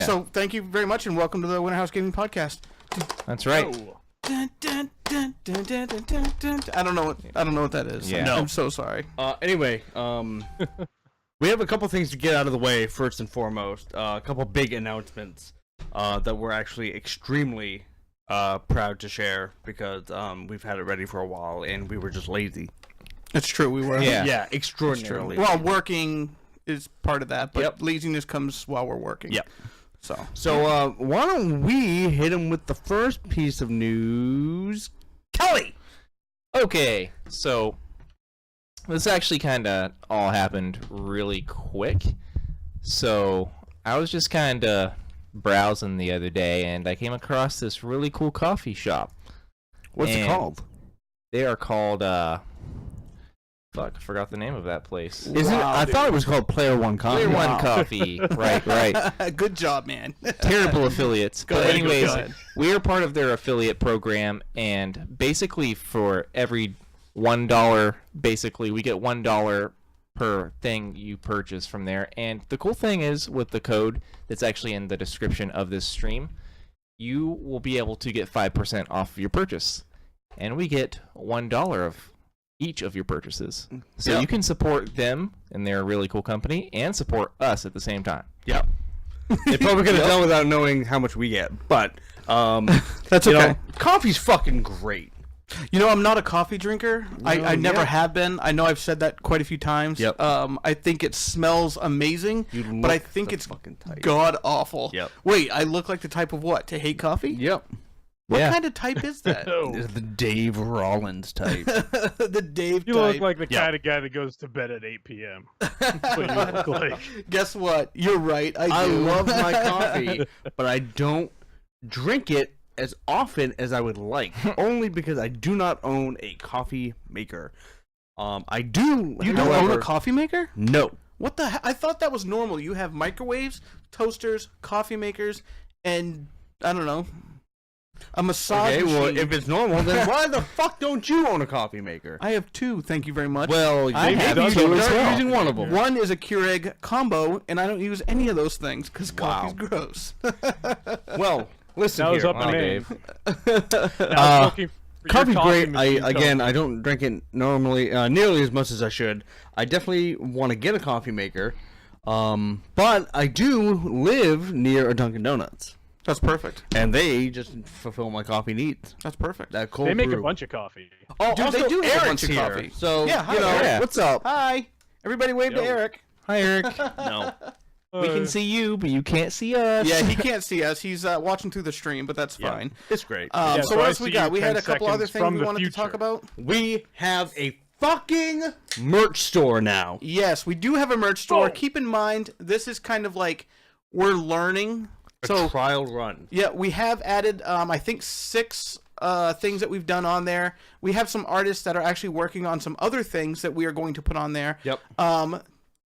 So thank you very much, and welcome to the Winter House Gaming Podcast. That's right. Dun, dun, dun, dun, dun, dun, dun, dun. I don't know what that is. Yeah. I'm so sorry. Anyway, we have a couple things to get out of the way first and foremost. A couple big announcements that we're actually extremely proud to share because we've had it ready for a while and we were just lazy. It's true, we were. Yeah, extraordinarily. Well, working is part of that, but laziness comes while we're working. Yep. So why don't we hit him with the first piece of news? Kelly! Okay, so this actually kind of all happened really quick. So I was just kind of browsing the other day, and I came across this really cool coffee shop. What's it called? They are called, fuck, I forgot the name of that place. I thought it was called Player One Coffee. Player One Coffee. Right. Good job, man. Terrible affiliates. Go But ahead, anyways, go ahead. we are part of their affiliate program, and basically for every $1, basically we get $1 per thing you purchase from there. And the cool thing is, with the code that's actually in the description of this stream, you will be able to get 5% off of your purchase, and we get $1 of each of your purchases. So you can support them, and they're a really cool company, and support us at the same time. Yep. They probably could have done without knowing how much we get, but That's okay. Coffee's fucking great. You know, I'm not a coffee drinker. I never yeah. have been. I know I've said that quite a few times. Yep. I think it smells amazing, but I think it's fucking tight. god awful. Yep. Wait, I look like the type of what? To hate coffee? Yep. What Yeah. kind of type is that? It's the Dave Rollins type. The Dave You type. look like the kind of guy that goes to bed at 8 p.m. That's what you look like. Guess what? You're right. I do. love my coffee, but I don't drink it as often as I would like, only because I do not own a coffee maker. I do. You don't own a coffee maker? No. What the heck? I thought that was normal. You have microwaves, toasters, coffee makers, and I don't know, a massage Okay, well, machine. if it's normal, then why the fuck don't you own a coffee maker? I have two. Thank you very much. Well, I have you two as start well. using one of them. One is a Keurig combo, and I don't use any of those things because coffee's gross. Well, listen That was here. up Wow, in Dave. Now, looking for your Coffee's coffee great. machine I don't drink it normally, nearly as much as I should. I definitely want to get a coffee maker, but I do live near a Dunkin' Donuts, That's perfect. and they just fulfill my coffee needs. That's perfect. That cold They make brew. a bunch of coffee. Oh, Dude, also, they do have a Eric's bunch of here, coffee. So Yeah, hi, you know, Eric. what's up? Hi, everybody. Wave to Yo. Eric. Hi, Eric. No. We can see you, but you can't see us. Yeah, he can't see us. He's watching through the stream, but that's Yeah, fine. it's great. Yeah, So so what I else we see got? you We had 10 a couple other seconds things from we the wanted to future. talk about. We have a fucking merch store now. Yes, we do have a merch store. Oh. Keep in mind, this is kind of like we're learning. A So trial run. yeah, we have added, I think, 6 things that we've done on there. We have some artists that are actually working on some other things that we are going to put on there. Yep.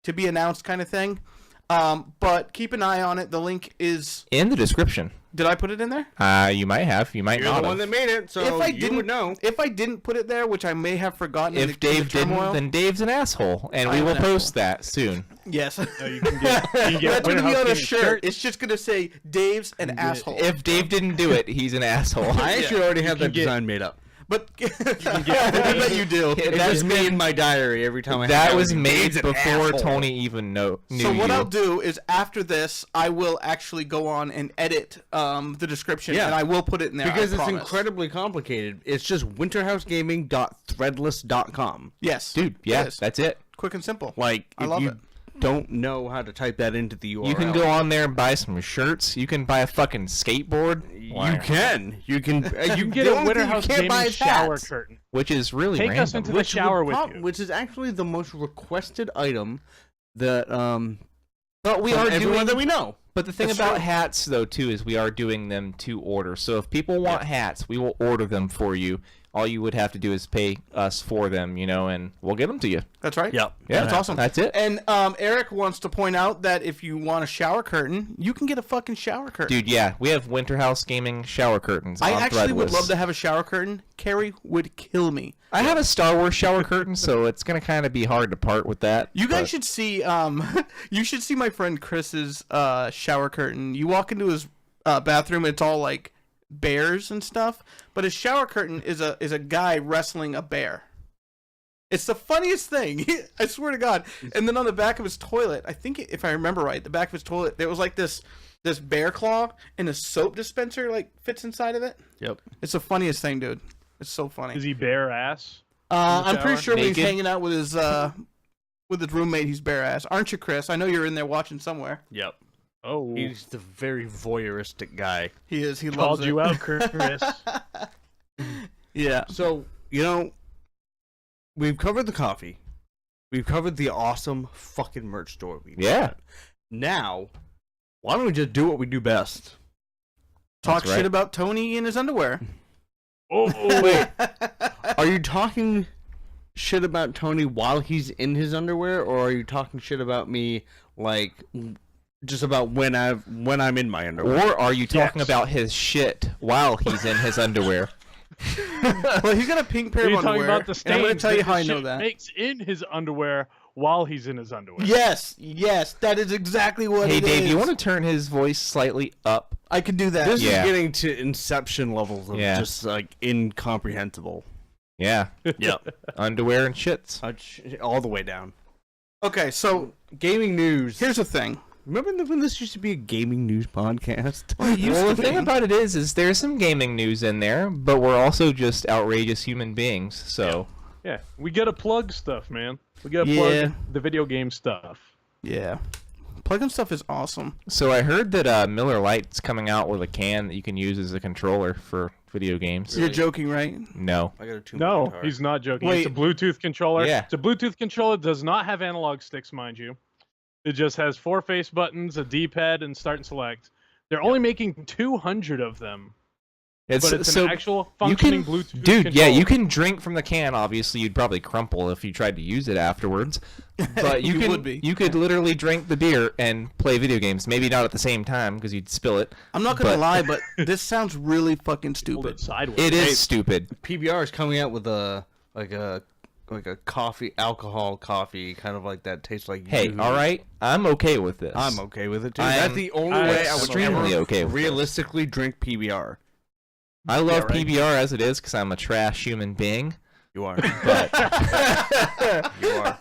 To be announced, kind of thing. But keep an eye on it. The link is. In the description. Did I put it in there? You might have. You might You're not the one have. that made it, so If I you didn't would know. If I didn't put it there, which I may have forgotten. in If the Dave didn't, turmoil. then Dave's an asshole, and we I'm will an post that soon. Yes. No, you can get That's Winter gonna be House on a Gaming shirt. It's just gonna say Dave's an asshole. If Dave didn't do it, he's an asshole. I actually already have that get- design made up. But I bet you do. Yeah, It's that's just me in my diary every time I That have was it. made Dave's an before asshole. Tony even knew So what you. I'll do is after this, I will actually go on and edit the description, Yeah. and I will put it in there. Because I it's promise. incredibly complicated. It's just winterhousegaming.threadless.com. Yes, Dude, yeah, it is. that's it. Quick and simple. Like, I if love you it. don't know how to type that into the URL. You can go on there and buy some shirts. You can buy a fucking skateboard. You can. You can. You can get the a only Winter thing you House can't Gaming buy is shower hats. curtain. Which is really Take random. us into the shower with you. Which is actually the most requested item that But we from are everyone doing that we know. But the thing That's about true. hats, though, too, is we are doing them to order. So if people want hats, we will order them for you. all you would have to do is pay us for them, and we'll get them to you. That's right. Yep. Yeah, That's awesome. That's it. And Eric wants to point out that if you want a shower curtain, you can get a fucking shower curtain. Dude, yeah, we have Winterhouse Gaming shower curtains. I on actually would Threadless. love to have a shower curtain. Carrie would kill me. I have a Star Wars shower curtain, so it's gonna kind of be hard to part with that. You guys but- should see you should see my friend Chris's shower curtain. You walk into his bathroom, it's all like bears and stuff, but his shower curtain is a guy wrestling a bear. It's the funniest thing. I swear to God. And then on the back of his toilet, I think if I remember right, the back of his toilet, there was like this bear claw and a soap dispenser like fits inside of it. Yep. It's the funniest thing, dude. It's so funny. Is he bare ass? I'm pretty shower? sure when he's Naked? hanging out with his roommate, he's bare ass. Aren't you, Chris? I know you're in there watching somewhere. Yep. Oh, He's the very voyeuristic guy. He is. He called loves you it. out, Chris. Yeah. So, we've covered the coffee. We've covered the awesome fucking merch store. Yeah. Now, why don't we just do what we do best? Talk That's right. shit about Tony in his underwear. Oh, Wait, are you talking shit about Tony while he's in his underwear, or are you talking shit about me, like, just about when I'm in my underwear? Or are you talking Yes. about his shit while he's in his underwear? Well, he's got a pink pair Are of you underwear. talking about the and I'm going to stains tell you that how I his know shit that. makes in his underwear while he's in his underwear? Yes, that is exactly what Hey, it Dave, is. you want to turn his voice slightly up? I can do that. This Yeah. is getting to Inception levels of Yeah. just, like, incomprehensible. Yeah. Yep. Underwear and shits. All the way down. Okay, so Gaming news. here's the thing. Remember when this used to be a gaming news podcast? Well, the thing about it is there's some gaming news in there, but we're also just outrageous human beings, so... Yeah, we gotta plug stuff, man. We gotta Yeah. plug the video game stuff. Yeah. Plug-in stuff is awesome. So I heard that Miller Lite's coming out with a can that you can use as a controller for video games. You're joking, right? No. I got a 2 No, he's not joking. Wait. It's a Bluetooth controller. Yeah. It's a Bluetooth controller. Does not have analog sticks, mind you. It just has 4 face buttons, a D-pad, and start and select. They're only making 200 of them, It's, but it's so an actual you functioning can, Bluetooth dude, controller. yeah, you can drink from the can. Obviously, you'd probably crumple if you tried to use it afterwards. But you, You can, would be. you could literally drink the beer and play video games. Maybe not at the same time because you'd spill it. I'm not gonna But- lie, but this sounds really fucking Hold it stupid. sideways. It is Hey, stupid. PBR is coming out with a coffee, alcohol coffee, kind of like that tastes like. Hey, Yoo-hoo. all right, I'm okay with this. I'm okay with it too. I That's am the only I'm way I would extremely ever okay with this. realistically drink PBR. I love right. PBR as it is because I'm a trash human being. You are. But You are.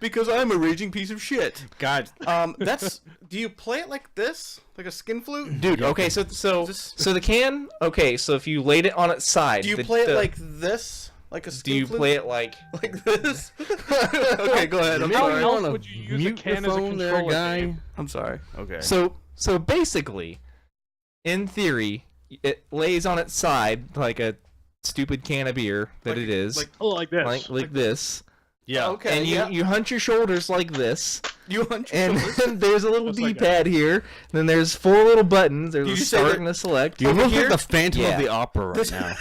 Because I'm a raging piece of shit. God. That's. Do you play it like this, like a skin flute? dude, okay, so Just- the can. Okay, so if you laid it on its side, Do you the- play it the- like this, like a skin Do you flute? play it like? like this? Okay, go ahead. I'm How sorry. else would you use a Mute can your as a phone there, controller, guy. Dave? I'm sorry. Okay. So basically, in theory, it lays on its side like a stupid can of beer that Like- it is, like- Oh, like this. like this, yeah. Okay. and yeah. you hunch your shoulders like this, You hunch your and shoulders. then there's a little Just like D-pad here. Then there's 4 little buttons. There's You a just say start that- and a select. You Over look here? like the Phantom Yeah. of the Opera right This- now.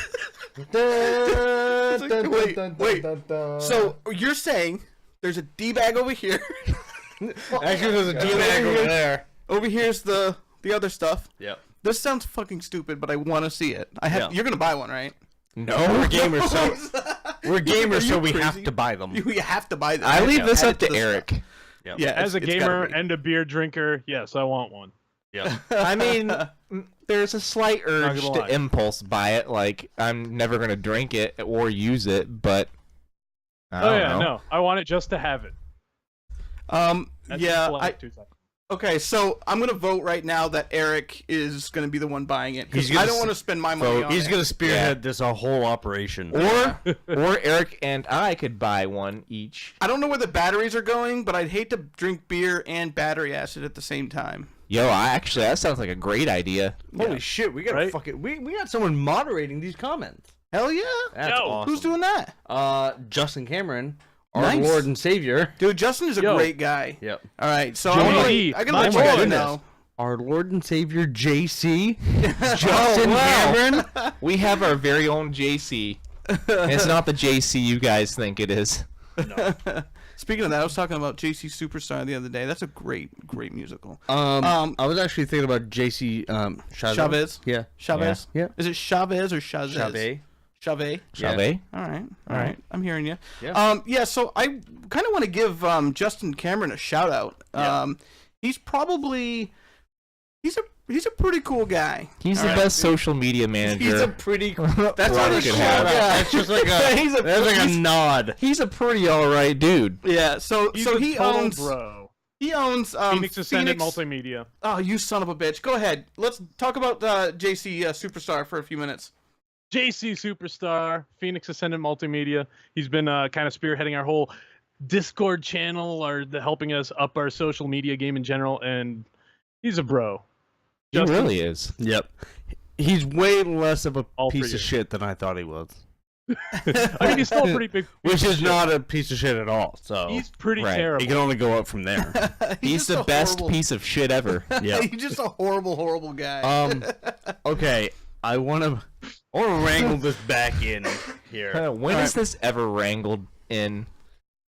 Wait. So you're saying there's a D-bag over here. Actually, there's a D-bag over there. Over here's the other stuff. Yep. This sounds fucking stupid, but I want to see it. I have. Yeah. You're gonna buy one, right? No, We're gamers, so we're Are gamers, you so we crazy? have to buy them. You have to buy this. I leave this Add up it to the Eric. Yep. Yeah, As a it's gotta gamer be. and a beer drinker, yes, I want one. Yep. I mean, there's a slight urge gonna to lie. impulse buy it. Like, I'm never gonna drink it or use it, but I Oh don't yeah, know. no, I want it just to have it. That's Yeah. just like 2 seconds. Okay, so I'm gonna vote right now that Eric is gonna be the one buying it because He's gonna I don't want to spend my money vote. on He's it. gonna spearhead this whole operation. Or Eric and I could buy one each. I don't know where the batteries are going, but I'd hate to drink beer and battery acid at the same time. Yo, that sounds like a great idea. Holy shit, we got Right? we got someone moderating these comments. Hell yeah! That's Yo, awesome. Who's doing that? Justin Cameron, our Nice. Lord and Savior. Dude, Justin is a Yo. great guy. Yep. All right, so Johnny I'm D, gonna my let you guys boy. know. our Lord and Savior JC, Justin Cameron. We have our very own JC. And it's not the JC you guys think it is. No. Speaking of that, I was talking about JC Superstar the other day. That's a great musical. I was actually thinking about JC Chavez. Yeah. Chavez. Yeah. Is it Chavez or Chavez? Chavez. Chavez. Chavez? All right. I'm hearing you. Yeah. So I kind of want to give Justin Cameron a shout out. Yeah. He's probably he's a pretty cool guy. He's All the right. best social media manager. He's a pretty. That's Rock not a could shout have. out. That's just like a. That's like a nod. He's a pretty alright dude. Yeah. So He's so a he total owns bro. Phoenix Ascendant Multimedia. Oh, you son of a bitch! Go ahead. Let's talk about JC Superstar for a few minutes. JC Superstar, Phoenix Ascendant Multimedia. He's been kind of spearheading our whole Discord channel, helping us up our social media game in general, and he's a bro. He Justin- really is. Yep. He's way less of a All for piece you. of shit than I thought he was. I mean, he's still a pretty big. Which piece of is shit. not a piece of shit at all. So He's pretty Right. terrible. he can only go up from there. He's just the a best horrible- piece of shit ever. Yeah. He's just a horrible guy. Okay. I want to wrangle this back in here. When is this ever wrangled in?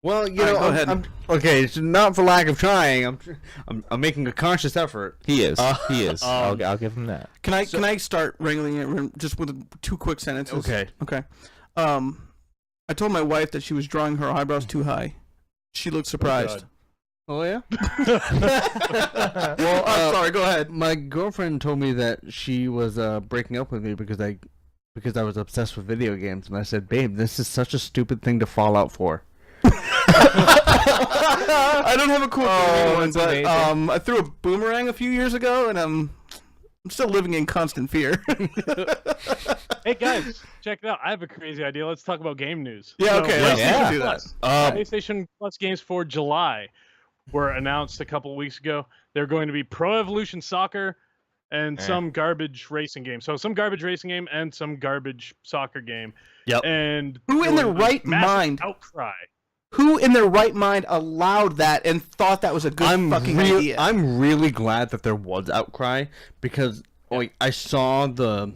Well, you All right, know, go ahead. okay. It's not for lack of trying. I'm making a conscious effort. He is. He is. I'll give him that. Can I start wrangling it just with two quick sentences? Okay. Okay. I told my wife that she was drawing her eyebrows too high. She looked surprised. Oh yeah. Well, I'm sorry. Go ahead. My girlfriend told me that she was breaking up with me because I was obsessed with video games, and I said, "Babe, this is such a stupid thing to fall out for." I don't have a cool one, that's but amazing. I threw a boomerang a few years ago, and I'm still living in constant fear. Hey guys, check it out. I have a crazy idea. Let's talk about game news. Yeah, okay, let's PlayStation do that. Plus. PlayStation Plus games for July were announced a couple of weeks ago. They're going to be Pro Evolution Soccer and some garbage racing game. So some garbage racing game and some garbage soccer game. Yep. And Who in there their was right massive mind? outcry. Who in their right mind allowed that and thought that was a good fucking idea? I'm really glad that there was outcry because like I saw the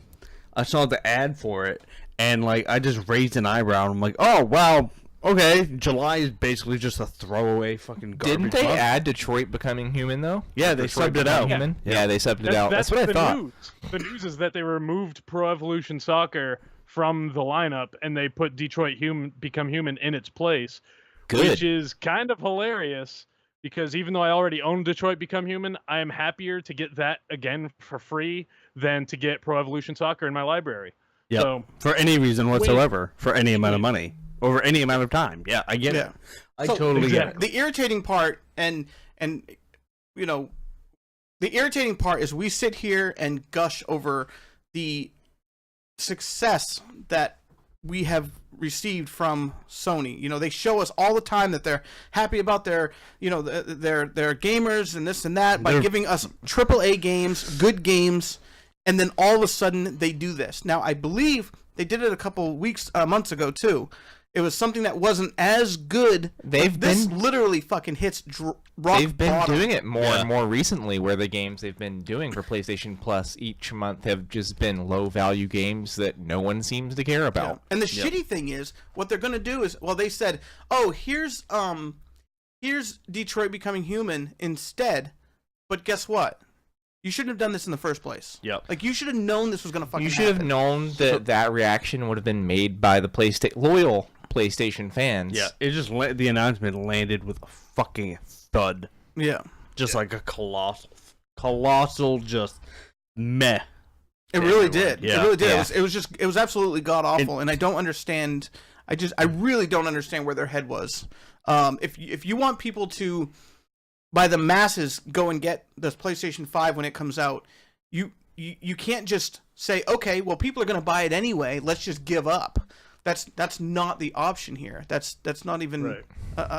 ad for it and like I just raised an eyebrow and I'm like, oh wow, okay, July is basically just a throwaway fucking garbage. Didn't they month. add Detroit becoming human though? Yeah, they Detroit subbed it out. becoming Human? Yeah, they subbed it out. That's what I the thought. News. The news is that they removed Pro Evolution Soccer from the lineup and they put Detroit Become Human in its place. Good. Which is kind of hilarious because even though I already own Detroit Become Human, I am happier to get that again for free than to get Pro Evolution Soccer in my library. Yep. So, For any reason whatsoever, for any amount of money, over any amount of time. Yeah, I get it. I So, totally get it. The irritating part, and you know, the irritating part is we sit here and gush over the success that we have received from Sony. You know, they show us all the time that they're happy about their, you know, their gamers and this and that by giving us AAA games, good games, and then all of a sudden they do this. Now, I believe they did it a couple months ago too. It was something that wasn't as good. This literally fucking hits rock They've been bottom. doing it more and more recently, where the games they've been doing for PlayStation Plus each month have just been low-value games that no one seems to care about. Yeah. And the shitty thing is, what they're gonna do is, well, they said, oh, here's Detroit Becoming Human instead, but guess what? You shouldn't have done this in the first place. Yep. Like, you should have known this was gonna fucking You should have happen. known that that reaction would have been made by the loyal PlayStation fans. Yeah, it just the announcement landed with a fucking thud. Yeah. Just like a colossal just meh. It really did. Yeah. It really did. Yeah. It was absolutely god awful, and I don't understand. I really don't understand where their head was. If you want people to, by the masses, go and get the PlayStation 5 when it comes out, you can't just say, okay, well, people are going to buy it anyway. Let's just give up. That's not the option here. That's not even. Right.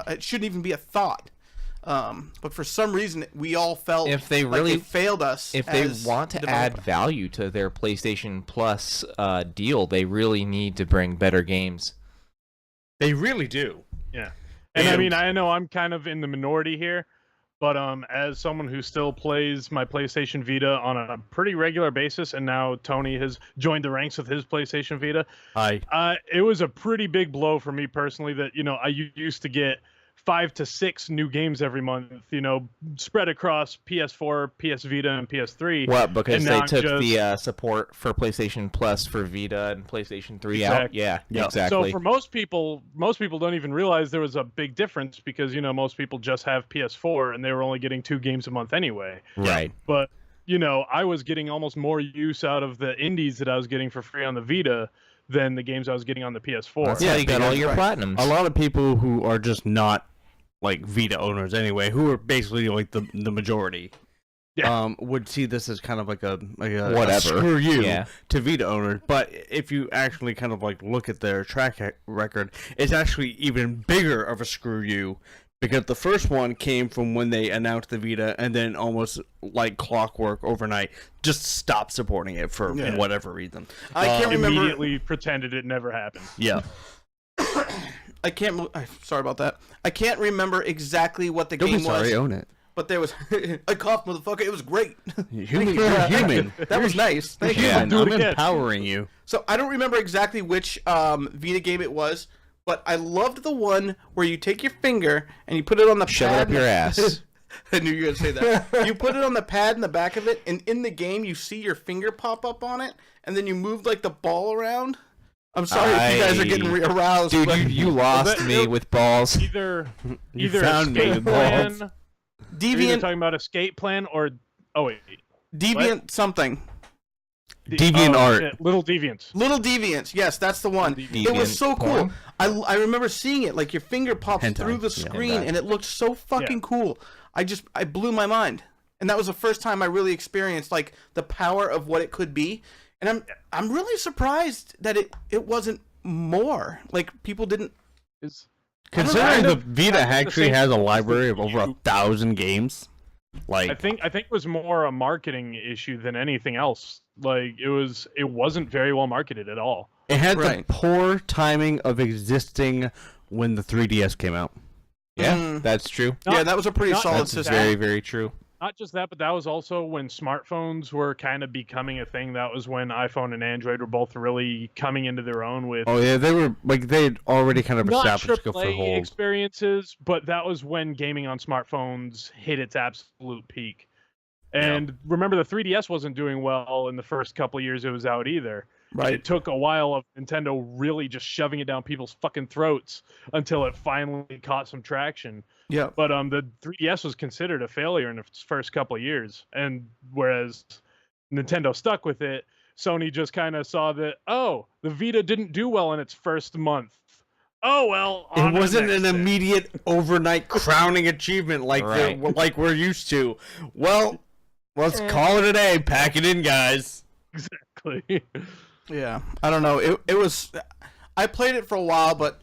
It shouldn't even be a thought. But for some reason, we all felt If they like really they failed us. If they as want to a add developer. value to their PlayStation Plus deal, they really need to bring better games. They really do. yeah. And I mean, I know I'm kind of in the minority here, But as someone who still plays my PlayStation Vita on a pretty regular basis, and now Tony has joined the ranks with his PlayStation Vita, it was a pretty big blow for me personally that, I used to get 5 to 6 new games every month, spread across PS4, PS Vita, and PS3. What? Because they took just... the support for PlayStation Plus for Vita and PlayStation 3 out? Yeah, exactly. So for most people don't even realize there was a big difference because, most people just have PS4 and they were only getting 2 games a month anyway. Right. But, I was getting almost more use out of the indies that I was getting for free on the Vita than the games I was getting on the PS4. Yeah, you got all your platinums. A lot of people who are just not like Vita owners anyway, who are basically like the majority, would see this as kind of like a whatever a screw you to Vita owners. But if you actually kind of like look at their track record, it's actually even bigger of a screw you, because the first one came from when they announced the Vita and then almost like clockwork overnight just stopped supporting it for whatever reason. I can't remember. Immediately pretended it never happened. Yeah. Sorry about that. I can't remember exactly what the game was. Sorry, own it. But there was I coughed, motherfucker. It was great. You're human. That was nice. Thank you. I'm empowering you. So I don't remember exactly which Vita game it was, but I loved the one where you take your finger and you put it on the Shove pad. it up your ass. I knew you were going to say that. You put it on the pad in the back of it, and in the game you see your finger pop up on it, and then you move like the ball around. I'm sorry if you guys are getting aroused. Dude, you lost me with balls. Either found me escape with plan. balls. You're either talking about escape plan or Deviant something. Deviant art. Shit. Little Deviants. Little Deviants. Yes, that's the one. It was so cool. I remember seeing it, like your finger pops through the screen, and it looked so fucking cool. I blew my mind, and that was the first time I really experienced like the power of what it could be. And I'm really surprised that it wasn't more. Like people didn't. Considering the Vita actually has a library of over 1,000 games, like I think it was more a marketing issue than anything else. Like it wasn't very well marketed at all. It had the poor timing of existing when the 3DS came out. Yeah, that's true. That was a pretty solid system. Very, very true. Not just that, but that was also when smartphones were kind of becoming a thing. That was when iPhone and Android were both really coming into their own with. Oh yeah, they were like they'd already kind of established a foothold. Experiences, but that was when gaming on smartphones hit its absolute peak. And remember, the 3DS wasn't doing well in the first couple of years it was out either. Right. It took a while of Nintendo really just shoving it down people's fucking throats until it finally caught some traction. Yeah. But the 3DS was considered a failure in its first couple of years, and whereas Nintendo stuck with it, Sony just kind of saw that the Vita didn't do well in its first month. Oh well. It wasn't an immediate overnight crowning achievement like we're used to. Well, let's call it a day. Pack it in, guys. Exactly. Yeah, I don't know. It was. I played it for a while, but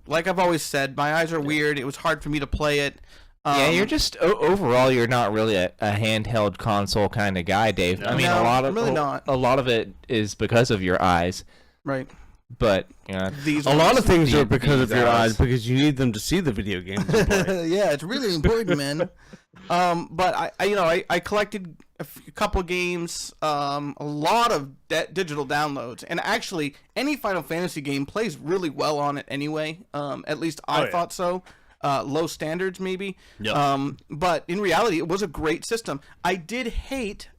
like I've always said, my eyes are weird. It was hard for me to play it. You're just overall, you're not really a handheld console kind of guy, Dave. I mean, a lot of it is because of your eyes, right? But a lot of things are because of your eyes, because you need them to see the video games. Yeah, it's really important, man. But I collected a couple games, a lot of digital downloads, and actually any Final Fantasy game plays really well on it anyway. At least I thought so. Low standards maybe. Yep. But in reality, it was a great system. I did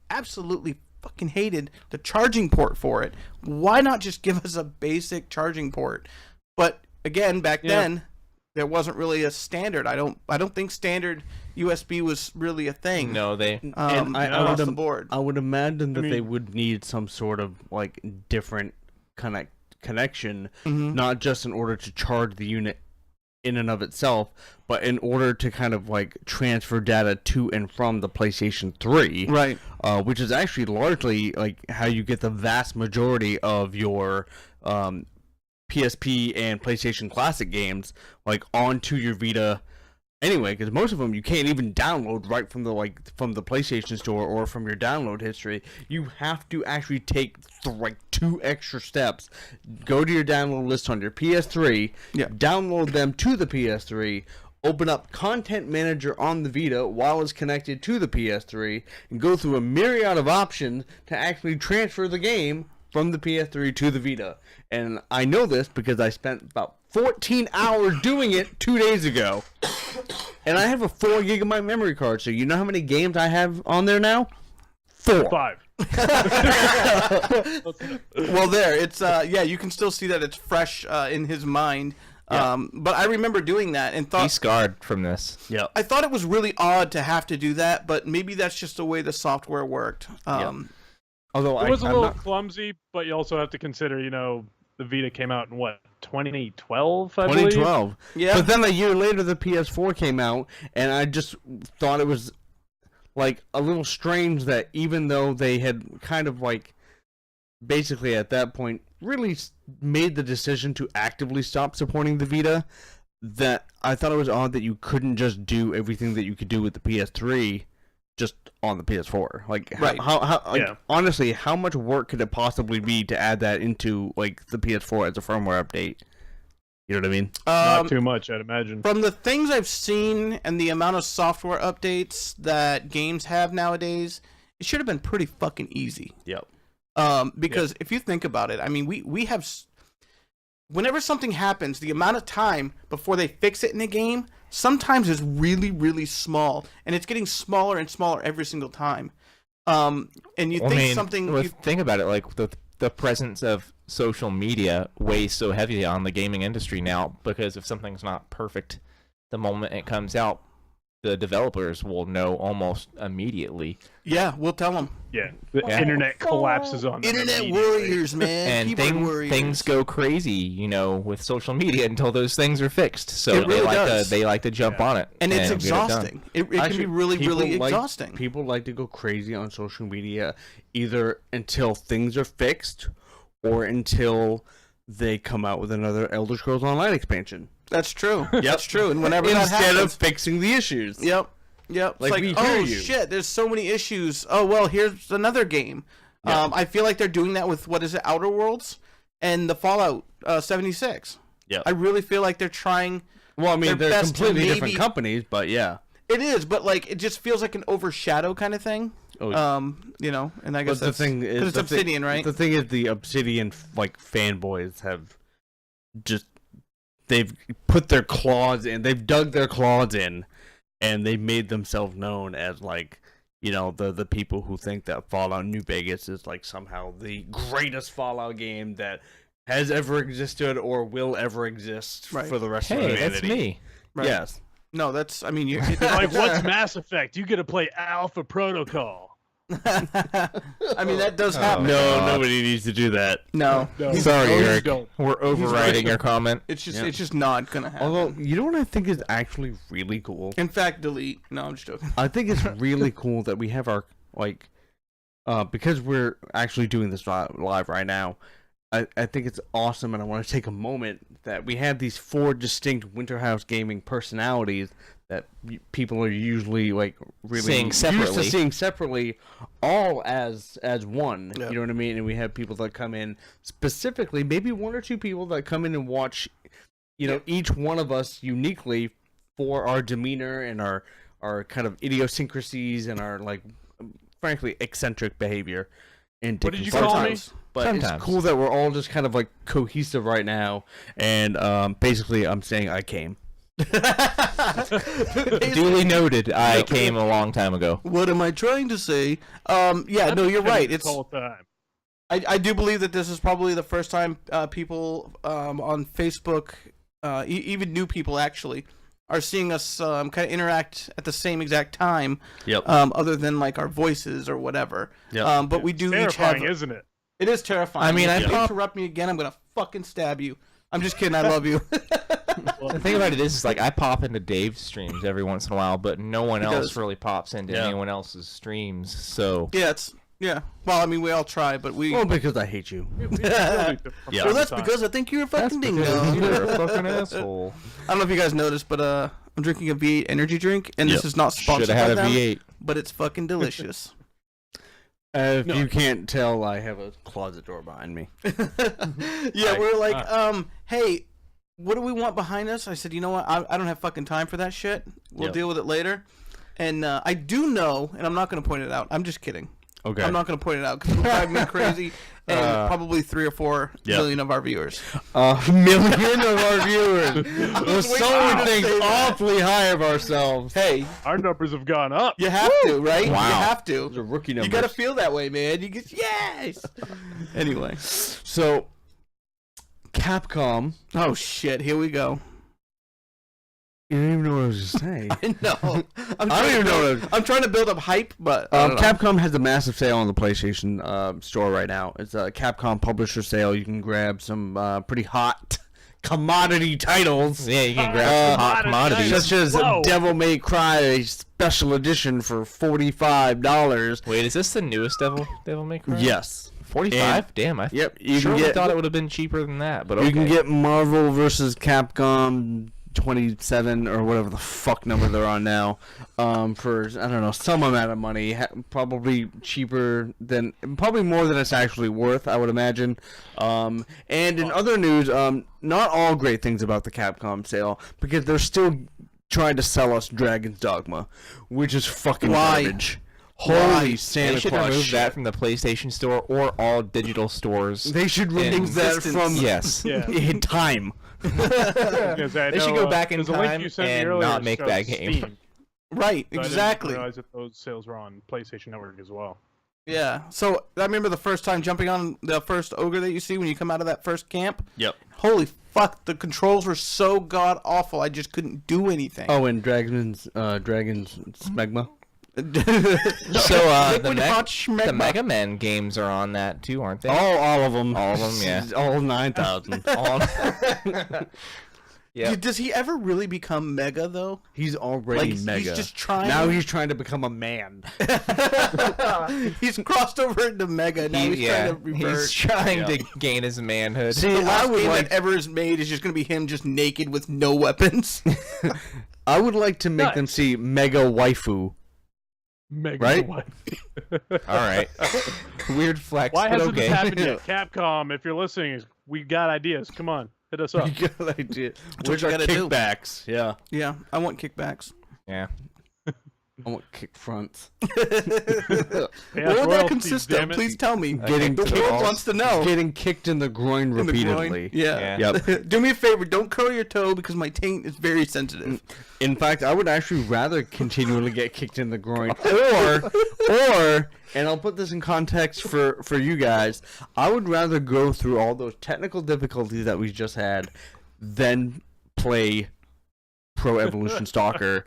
absolutely fucking hated the charging port for it. Why not just give us a basic charging port? But again, back then there wasn't really a standard. I don't think standard USB was really a thing. No, across the board. I would imagine that they would need some sort of like different connection, not just in order to charge the unit in and of itself, but in order to kind of like transfer data to and from the PlayStation 3, right? Which is actually largely like how you get the vast majority of your PSP and PlayStation Classic games like onto your Vita. Anyway, because most of them you can't even download right from the PlayStation Store or from your download history. You have to actually take 2 extra steps. Go to your download list on your PS3, download them to the PS3, open up Content Manager on the Vita while it's connected to the PS3, and go through a myriad of options to actually transfer the game from the PS3 to the Vita. And I know this because I spent about 14 hours doing it 2 days ago. And I have a 4 gigabyte memory card, so you know how many games I have on there now? 4. 5. Well, there, it's yeah, you can still see that it's fresh in his mind. Yeah. But I remember doing that and He's thought scarred from this. Yeah. I thought it was really odd to have to do that, but maybe that's just the way the software worked. Although It was a I'm little not... clumsy, but you also have to consider, the Vita came out in what, 2012, I believe? 2012. Yeah. But then a year later, the PS4 came out, and I just thought it was like a little strange that even though they had kind of like basically at that point really made the decision to actively stop supporting the Vita, that I thought it was odd that you couldn't just do everything that you could do with the PS3 just on the PS4. Like, Right. how like, Yeah. honestly, how much work could it possibly be to add that into like the PS4 as a firmware update? You know what I mean? Not too much, I'd imagine. From the things I've seen and the amount of software updates that games have nowadays, it should have been pretty fucking easy. Yep. Because if you think about it, I mean, we have. Whenever something happens, the amount of time before they fix it in a game sometimes is really, really small, and it's getting smaller and smaller every single time. And you think something. Think about it, like the presence of social media weighs so heavily on the gaming industry now, because if something's not perfect the moment it comes out, the developers will know almost immediately. Yeah, we'll tell them. Yeah, the internet collapses on them Internet immediately. warriors, man. And Keyboard warriors. things go crazy, with social media until those things are fixed. So It really does. they like to jump on it, and it's get it done. exhausting. It can Actually, be really, people really like- exhausting. People like to go crazy on social media either until things are fixed or until they come out with another Elder Scrolls Online expansion. That's true. That's true. And whenever that Instead happens, of fixing the issues. Yep. It's Like, like, we hear oh you. shit, there's so many issues. Oh well, here's another game. Yeah. I feel like they're doing that with what is it, Outer Worlds and the Fallout 76. Yeah. I really feel like they're trying. Well, I mean, their they're best to completely different maybe- companies, but yeah. It is, but like it just feels like an overshadow kind of thing. Oh, And I guess but the thing is, because it's Obsidian, right? The thing is, the Obsidian fanboys have just they've put their claws in, they've dug their claws in, and they've made themselves known as like the people who think that Fallout New Vegas is like somehow the greatest Fallout game that has ever existed or will ever exist Right. for the rest of Hey, humanity. that's me. Right. Yes. No, that's. I mean, you. Like, what's Mass Effect? You get to play Alpha Protocol. I mean, that does happen. No, nobody needs to do that. No, No. Sorry, No, you Eric. don't. We're overriding your comment. it's just Yeah. it's just not gonna happen. Although, you know what I think is actually really cool? In fact, delete. No, I'm just joking. I think it's really cool that we have our, because we're actually doing this live right now, I think it's awesome, and I want to take a moment that we have these 4 distinct Winterhouse Gaming personalities that people are usually, really Seeing used separately. to seeing separately, all as one. Yeah. You know what I mean? And we have people that come in, specifically, maybe 1 or 2 people that come in and watch, each one of us uniquely for our demeanor and our kind of idiosyncrasies and our, frankly, eccentric behavior. And What did you call me? But Sometimes. it's cool that we're all just kind of cohesive right now. And basically, I'm saying I came. Duly noted. I came a long time ago. What am I trying to say? Yeah, no, you're right. It's. the whole time. I do believe that this is probably the first time people on Facebook, even new people actually, are seeing us kind of interact at the same exact time. Yep. Other than our voices or whatever. Yep. But we do each have. Terrifying, isn't it? It is terrifying. I mean, if I you pop- interrupt me again, I'm gonna fucking stab you. I'm just kidding. I love you. The thing about it is I pop into Dave's streams every once in a while, but no one He else does. really pops into Yeah. anyone else's streams. So Yeah. Well, I mean, we all try, but we. Well, because I hate you. We still do from Yeah. time Well, to that's time. because I think you're a fucking ding because dong. you're a fucking asshole. I don't know if you guys noticed, but I'm drinking a V8 energy drink, and this Yep. is not sponsored Should have had by a them, V8. but it's fucking delicious. If No. you can't tell, I have a closet door behind me. Yeah, we're like, hey, what do we want behind us? I said, you know what? I don't have fucking time for that shit. We'll deal with it later. And I do know, and I'm not going to point it out. I'm just kidding. Okay. I'm not going to point it out because it'll drive me crazy. And probably 3 or 4 million of our viewers. Million of our viewers. Well, someone thinks awfully high of ourselves. Hey, Our numbers have gone up. you have to, right? Wow. You have to. Those are rookie numbers. You got to feel that way, man. You get yes. Anyway. So, Capcom. Oh shit! Here we go. You don't even know what I was going to say. I know. I don't even know. I'm trying to build up hype, but I don't know. Capcom has a massive sale on the PlayStation store right now. It's a Capcom publisher sale. You can grab some pretty hot commodity titles. Yeah, you can grab some hot commodities. Such as Whoa. Devil May Cry Special Edition for $45. Wait, is this the newest Devil May Cry? Yes. 45? Damn, I Yep. You surely can get. thought it would have been cheaper than that, but okay. You can get Marvel vs. Capcom 27 or whatever the fuck number they're on now, for I don't know, some amount of money, probably cheaper than, probably more than it's actually worth, I would imagine. And in other news, not all great things about the Capcom sale, because they're still trying to sell us Dragon's Dogma, which is fucking garbage. Holy Santa They should Claus remove shit. that from the PlayStation Store or all digital stores. They should remove in that existence. from Yes. Yeah. in time. They should go back in there's a link time you sent me and earlier not make shows that game. Steam, Right, so exactly. I didn't realize that those sales were on PlayStation Network as well. Yeah. So I remember the first time jumping on the first ogre that you see when you come out of that first camp. Yep. Holy fuck! The controls were so god awful. I just couldn't do anything. Oh, and Dragon's Smegma. So Liquid hot the schmegma. Mega Man games are on that too, aren't they? All of them. All of them, yeah. All 9,000. All- yeah. Does he ever really become mega though? He's already Like, mega. he's just trying. Now he's trying to become a man. He's crossed over into mega. Now he's trying to revert. He's trying to gain his manhood. See, The I last would game like that ever is made is just gonna be him just naked with no weapons. I would like to make them see mega waifu. Mega Right? what? All right. Weird flex, Why but hasn't okay. this happened yet? Capcom, if you're listening, we got ideas. Come on, hit us up. Good idea. Where's you our gotta do. kickbacks? Yeah. Yeah, I want kickbacks. Yeah. I want kick fronts. Pay What us would that royalties, consist damn of? it. Please tell me. Getting The to world balls. wants to know. Getting kicked in the groin In the groin. repeatedly. Yeah. Yep. Do me a favor. Don't curl your toe because my taint is very sensitive. In fact, I would actually rather continually get kicked in the groin, or, and I'll put this in context for you guys, I would rather go through all those technical difficulties that we just had than play Pro Evolution Stalker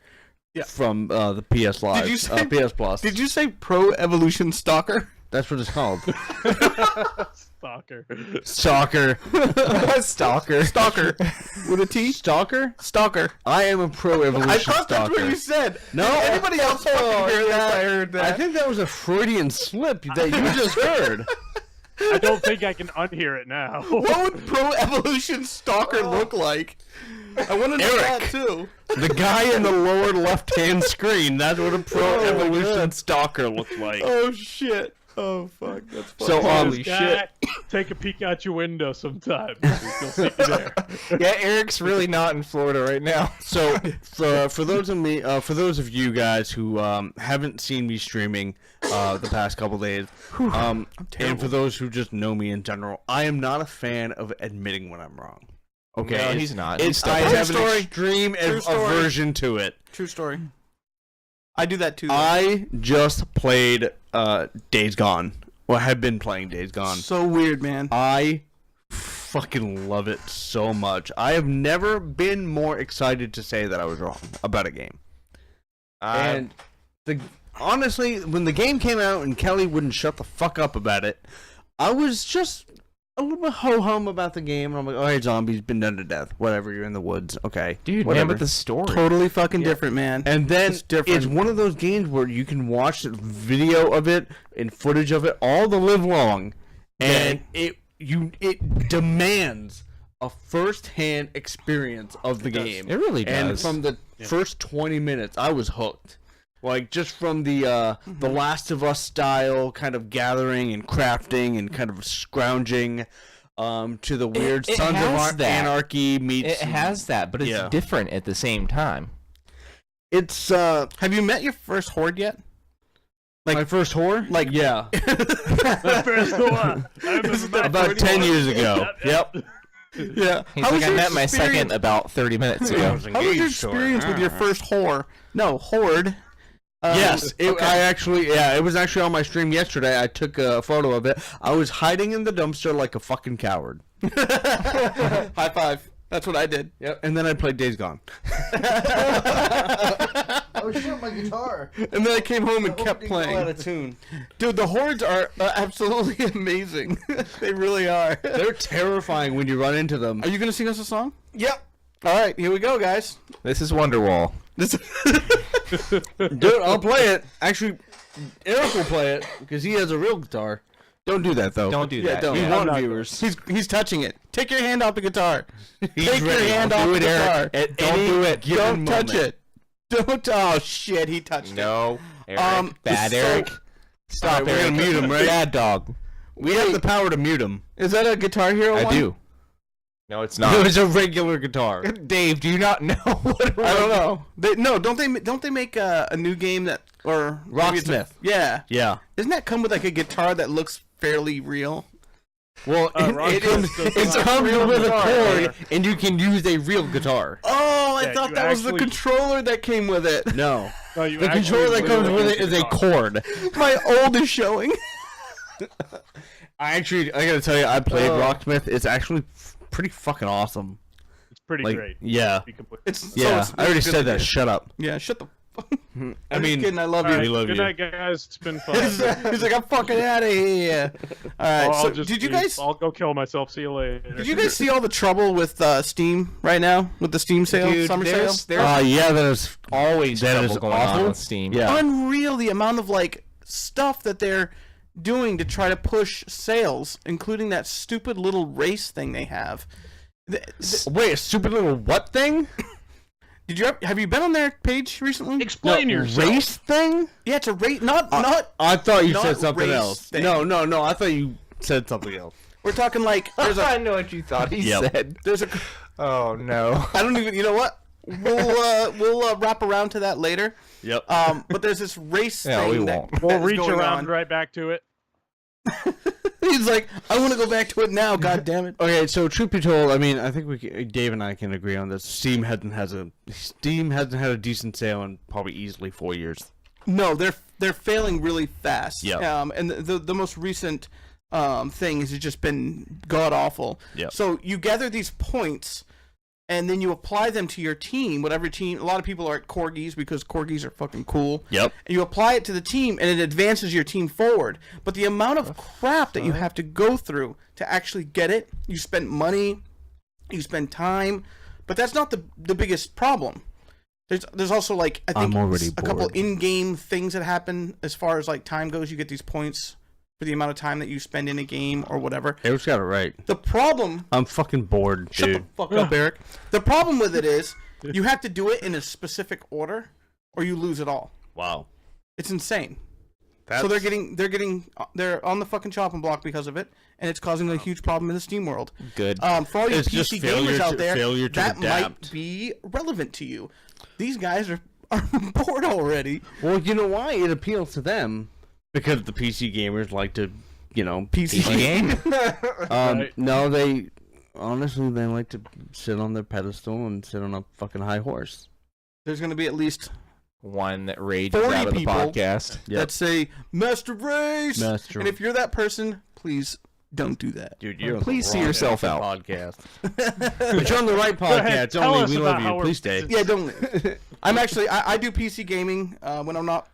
Yeah. from the PS Live, Did you say- PS Plus. Did you say Pro Evolution Stalker? That's what it's called. Stalker. Stalker. Stalker. Stalker. With a T? Stalker? Stalker. I am a Pro Evolution I thought that's Stalker. what you said. No. Did anybody else fucking hear that? I heard that. I think that was a Freudian slip that you just heard. I don't think I can unhear it now. What would Pro Evolution Stalker look like? I want to know that Eric. too. The guy in the lower left-hand screen, that's what a Pro Evolution Stalker looks like. Oh shit. Oh fuck. That's funny. So, This guy, take a peek out your window sometime. You'll see you there. Yeah, Eric's really not in Florida right now. So for those of you guys who haven't seen me streaming the past couple days, and for those who just know me in general, I am not a fan of admitting when I'm wrong. Okay, No, he's not. I He's have True an story. extreme True story. aversion to it. True story. I do that too. though. I just played Days Gone. Well, I have been playing Days Gone. So weird, man. I fucking love it so much. I have never been more excited to say that I was wrong about a game. And honestly, when the game came out and Kelly wouldn't shut the fuck up about it, I was just a little bit ho-hum about the game. And I'm like, alright, zombies, been done to death. Whatever, you're in the woods. Okay. Dude, whatever. man, but the story. Totally fucking different, man. And then It's different. it's one of those games where you can watch the video of it and footage of it all the live long, and it demands a first-hand experience of the game. It really And does. from the first 20 minutes, I was hooked. Like, just from the Last of Us style kind of gathering and crafting and kind of scrounging. to the weird it Sons has of that. Anarchy meets. It has that, but it's different at the same time. It's Have you met your first horde yet? Like my first whore? like- yeah, My first one. I remember my about first 10 one. years ago. Yep. Yeah. He's How like, was I your met my second experience- about 30 minutes ago. How was your engaged to her. experience with your first whore? No, horde. Yes, okay. it was actually on my stream yesterday. I took a photo of it. I was hiding in the dumpster like a fucking coward. High five. That's what I did. Yep. And then I played Days Gone. Oh shit, my guitar. And then I came home and kept Out playing. of tune. Dude, the hordes are absolutely amazing. They really are. They're terrifying when you run into them. Are you gonna sing us a song? Yep. All right, here we go, guys. This is Wonderwall. This Dude, I'll play it. Actually, Eric will play it because he has a real guitar. Don't do that though. Don't do Yeah, that. don't. We Yeah, want I'm not viewers. he's touching it. Take your hand off the guitar. He's Take your ready. hand I'll off do the it, guitar. Eric. At Don't any do it. given Don't touch moment. it. Don't. Oh shit, he touched it. No, Eric. Bad so- Eric. Stop, Alright, we're Eric. gonna mute him, right? Bad dog. We have the power to mute him. Is that a Guitar Hero I one? do. No, it's It not. was a regular guitar. Dave, do you not know what? I don't know. Don't they make a new game that or maybe it's a- Rocksmith. Yeah. Yeah. Doesn't that come with like a guitar that looks fairly real? Well, Rocksmith does it not comes real with a guitar. cord, and you can use a real guitar. Oh, I Yeah, thought you that was the actually- controller that came with it. No. No, you The actually controller that comes literally with it use is a guitar. cord. My old is showing. I gotta tell you, I played Oh. Rocksmith. It's actually pretty fucking awesome. It's pretty Like, great. yeah. Be complete. It's Yeah, it's I already good said to that. do. Shut up. Yeah, shut the. I mean, kidding. I love All you. right, love good you. night, guys. It's been fun. He's like, I'm fucking out of here. All right. I'll So, just did you leave. guys? I'll go kill myself. See you later. Did you guys see all the trouble with Steam right now with the Steam sale, Dude, summer sale? there's yeah, that is always that trouble is going on awful. with Steam. Yeah. Unreal the amount of like stuff that they're doing to try to push sales, including that stupid little race thing they have. Wait, a stupid little what thing? Did you have you been on their page recently? Explain yourself. Race thing? Yeah, it's a rate. Not. I thought you Not said something race else. thing. No. I thought you said something else. We're talking like there's I a know what you thought he Yep. said. there's a. Oh no. I don't even. You know what? We'll wrap around to that later. Yep. But there's this race Yeah, thing we that, won't. We'll that is reach going around on. right back to it. He's like, I want to go back to it now. God damn it. Okay, so truth be told, I mean, I think Dave and I can agree on this. Steam hasn't had a decent sale in probably easily 4 years. No, they're failing really fast. Yep. And the most recent thing has just been god awful. Yep. So you gather these points, and then you apply them to your team. Whatever team, a lot of people are at corgis because corgis are fucking cool. Yep. And you apply it to the team, and it advances your team forward. But the amount of crap that you have to go through to actually get it, you spend money, you spend time, but that's not the biggest problem. There's also like I think I'm already a couple bored. in-game things that happen as far as like time goes. You get these points for the amount of time that you spend in a game or whatever. Eric's got it right. The problem I'm fucking bored, Shut dude. the fuck up, Eric. The problem with it is you have to do it in a specific order, or you lose it all. Wow. It's insane. So they're on the fucking chopping block because of it, and it's causing a huge problem in the Steam world. Good. For all you It's just PC failure gamers out to- there, failure to that adapt. might be relevant to you. These guys are bored already. Well, you know why it appeals to them? Because the PC gamers like to, PC game? Right. No, they like to sit on their pedestal and sit on a fucking high horse. There's going to be at least One that rages 40 out of the people. podcast. Yep. that say Master Race. Master- And if you're that person, please don't do that. Dude, you're Please on see the wrong yourself out. podcast. But you're on the right Go ahead, podcast. tell Only us we about love how you. we're- Please stay. Yeah, don't. I'm actually I do PC gaming when I'm not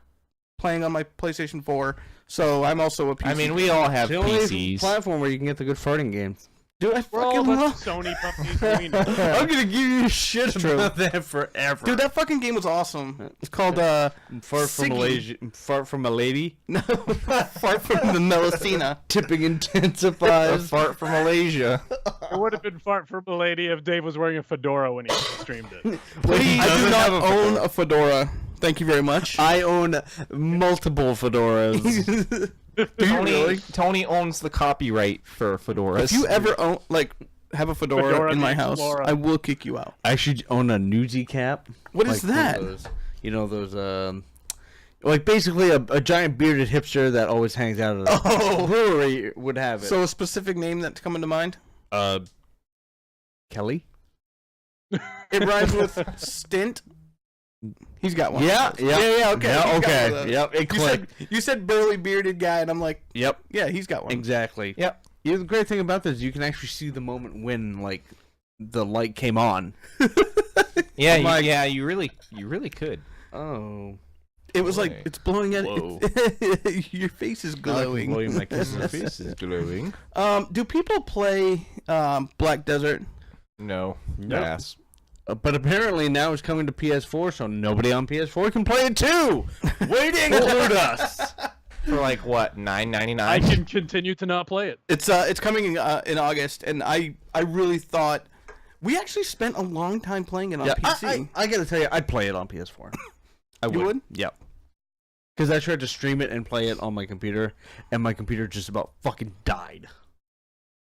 playing on my PlayStation 4, so I'm also a PC. I mean, we all have The only PCs. platform where you can get the good farting games. Dude, I We're all fucking a bunch love. of Sony puppies. What do you know? I'm gonna give you shit about that forever. Dude, that fucking game was awesome. It's called fart from Siggy. Malaysia. Fart from a lady. no, far from the Melusina. Tipping A intensifies. fart from Malaysia. It would have been fart from a lady if Dave was wearing a fedora when he streamed it. Please. I do not own a fedora. Thank you very much. I own multiple fedoras. Tony owns the copyright for fedoras. If you ever have a fedora Fedora in my the house, Explorer. I will kick you out. I should own a newsy cap. What is Like one of that? those- you know those like basically a giant bearded hipster that always hangs out at a Oh. brewery would have it. So a specific name that's coming to mind? Kelly. It rhymes with stint. He's got one. Yeah. Okay. Yeah, he's got one of okay. those. Yep. It clicked. You said burly bearded guy, and I'm like, Yep. yeah, he's got one. Exactly. Yep. Yeah, the great thing about this is you can actually see the moment when like the light came on. Yeah, Like- you really could. Oh. It was like Boy. it's blowing at Whoa. your face is glowing. Blowing my kisses. Face is glowing. Do people play Black Desert? No. Nope. Pass. But apparently now it's coming to PS4, so nobody on PS4 can play it too. Way to include us. For like what, $9.99? I can continue to not play it. It's coming in August, and I really thought we actually spent a long time playing it on Yeah, PC. I gotta tell you, I'd play it on PS4. I would. You would? Yep. Because I tried to stream it and play it on my computer, and my computer just about fucking died.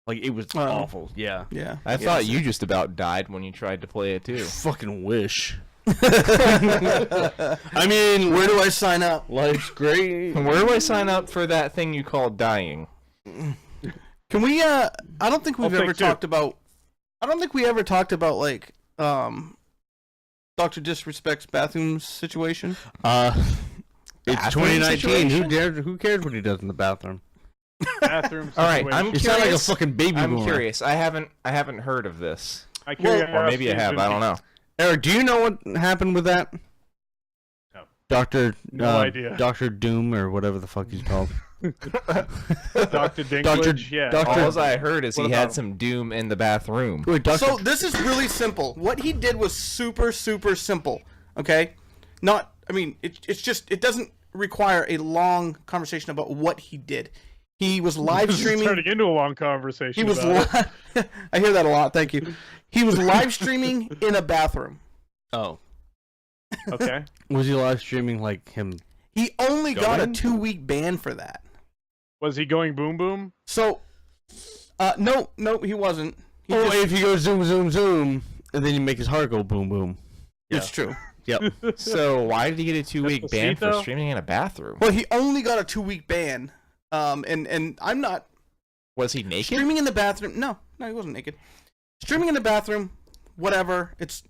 Like, it was Oh. awful. Yeah. Yeah, I thought you just about died when you tried to play it too. Fucking wish. I mean, where do I sign up? Life's great. Where do I sign up for that thing you call dying? Can we? I don't think we've I'll ever take two. talked about. I don't think we ever talked about like Dr. Disrespect's bathroom situation. It's Bathroom 2019. situation? Who cares what he does in the bathroom? Bathroom All right, situation. I'm You sound like a curious. fucking baby I'm boomer. curious. I haven't heard of this, My or curiosity maybe I has have. been I don't know. Eric, do you know what happened with that? No. Doctor. No idea. Doctor Doom or whatever the fuck he's called. Dr. Dinklage, yeah. Doctor- All I heard is What he about had him? some doom in the bathroom. Wait, Doctor. So this is really simple. What he did was super simple. Okay, not. I mean, it's just it doesn't require a long conversation about what he did. He was live This is streaming. turning into a long conversation. He was about it. I hear that a lot. Thank you. He was live streaming in a bathroom. Oh. Okay. Was he live streaming like him? He only got a Going? 2-week ban for that. Was he going boom boom? So, no, he wasn't. He Oh, just- if you go zoom, zoom, zoom, and then you make his heart go boom, boom. it's true. Yep. So why did he get a 2-week ban for Despacito? streaming in a bathroom? Well, he only got a 2-week ban. And I'm not Was he naked? streaming in the bathroom. No, he wasn't naked. Streaming in the bathroom, whatever. It's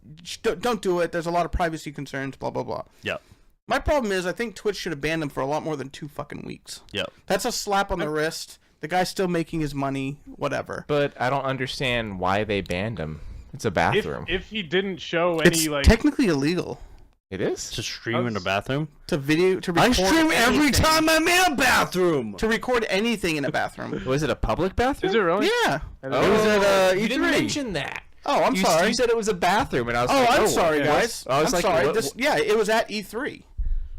don't do it. There's a lot of privacy concerns. Blah blah blah. Yep. My problem is, I think Twitch should have banned him for a lot more than 2 fucking weeks. Yep. That's a slap on the wrist. The guy's still making his money. Whatever. But I don't understand why they banned him. It's a bathroom. If he didn't show any It's like technically illegal It is? To stream in a bathroom? to record. I stream every anything. time I'm in a bathroom! To record anything in a bathroom. Was it a public bathroom? is it really? Yeah. I It don't was know. at You didn't E3. mention that. Oh, I'm sorry. You said it was a bathroom, and I was Oh, like, I'm sorry, yeah. guys. I was I'm like, sorry. what- Yeah, it was at E3.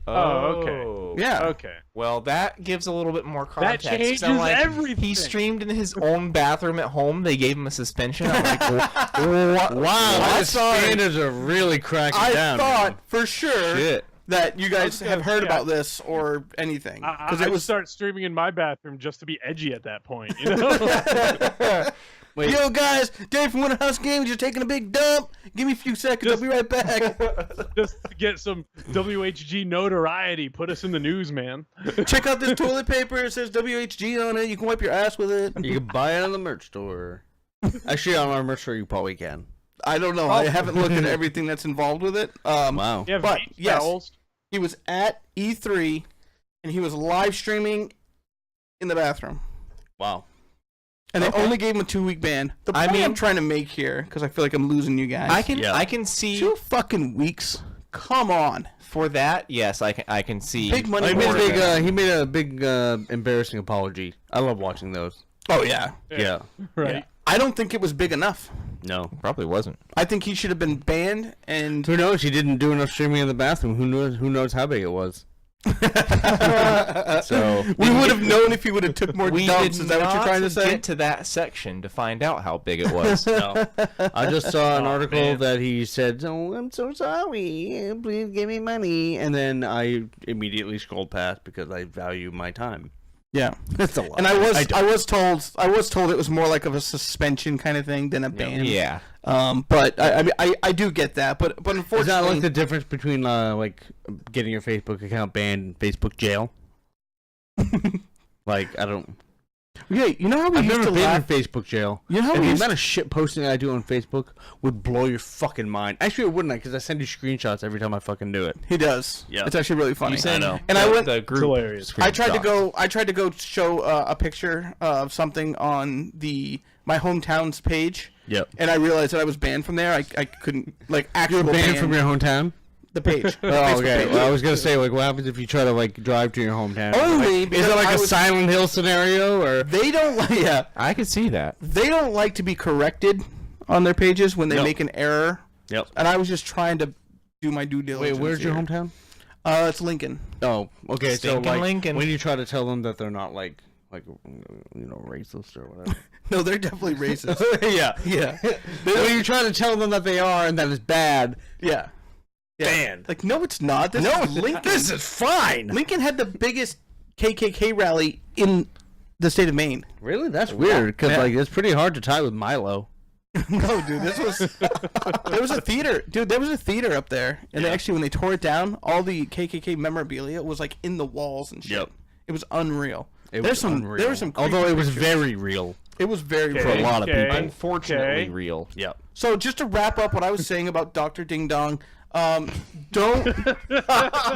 Oh, okay. Yeah. Okay. Well, that gives a little bit more context. 'cause changes I'm like, everything. He streamed in his own bathroom at home. They gave him a suspension. I'm like, what? Wow, I'm my sorry. standards are really cracking I down. thought for sure Shit. that you guys Okay, have heard yeah. about this or anything. Because it I would was start streaming in my bathroom just to be edgy at that point. You know. Wait. Yo guys, Dave from Winter House Games, you're taking a big dump. Give me a few seconds, I'll be right back. just to get some WHG notoriety. Put us in the news, man. Check out this toilet paper. It says WHG on it. You can wipe your ass with it. You can buy it on the merch store. Actually, on our merch store, you probably can. I don't know. I haven't looked at everything that's involved with it. Wow. You have But, beach yes. towels. He was at E3 and he was live streaming in the bathroom. Wow. And Okay. they only gave him a 2-week ban. The I point mean- I'm trying to make here, because I feel like I'm losing you guys. I can Yeah. I can see 2 fucking weeks. Come on. for that. Yes, I can see. Big money. He made a for big, it. he made a big embarrassing apology. I love watching those. Oh yeah. Yeah. Right. Yeah. I don't think it was big enough. No. Probably wasn't. I think he should have been banned and Who knows? He didn't do enough streaming in the bathroom. Who knows how big it was? So we would have known if he would have took more We dumps. did Is that what you're not trying to say? get to that section to find out how big it was. no. I just saw an Oh, article man. that he said, "Oh, I'm so sorry. Please give me money." And then I immediately scrolled past because I value my time. Yeah, That's a lot. and I was told it was more like of a suspension kind of thing than a ban. Yeah. But I mean I do get that, but Is that unfortunately, like the difference between like getting your Facebook account banned and Facebook jail? Like I don't. yeah, you know how we I've used never to been laugh. in Facebook jail. You know how And we the used amount of shit posting I do on Facebook would blow your fucking mind. Actually, it wouldn't, because I send you screenshots every time I fucking do it. He does. Yeah. It's actually really funny. You send know. And I went. the It's group. hilarious. I tried to go show a picture of something on my hometown's page, Yep. and I realized that I was banned from there. I couldn't like You're actual banned ban from your hometown? the page. The Oh, Facebook okay. page. Well, I was gonna say, like, what happens if you try to like drive to your hometown? Only Like, because is it like I a was- Silent Hill scenario, or They don't like. Yeah, I could see that. they don't like to be corrected on their pages when they No. make an error. Yep. And I was just trying to do my due diligence. Wait, where's your here. hometown? It's Lincoln. Oh, okay. So Stinkin' like, Lincoln. when you try to tell them that they're not like racist or whatever. No, they're definitely racist. yeah. Yeah, When you try to tell them that they are and that it's bad, yeah. banned. Like, no, it's not. This is Lincoln. This is fine. Lincoln had the biggest KKK rally in the state of Maine. Really? That's weird, because Yeah. like it's pretty hard to tie with Milo. No, dude, this was there was a theater, dude. There was a theater up there, and they actually, when they tore it down, all the KKK memorabilia was like in the walls and shit. Yep. It was unreal. It There was was unreal. some, Although creepy it was pictures. very real. It was very Okay. For a real. lot of people. Unfortunately, Okay. real. Yep. So just to wrap up what I was saying about Dr. Ding Dong, don't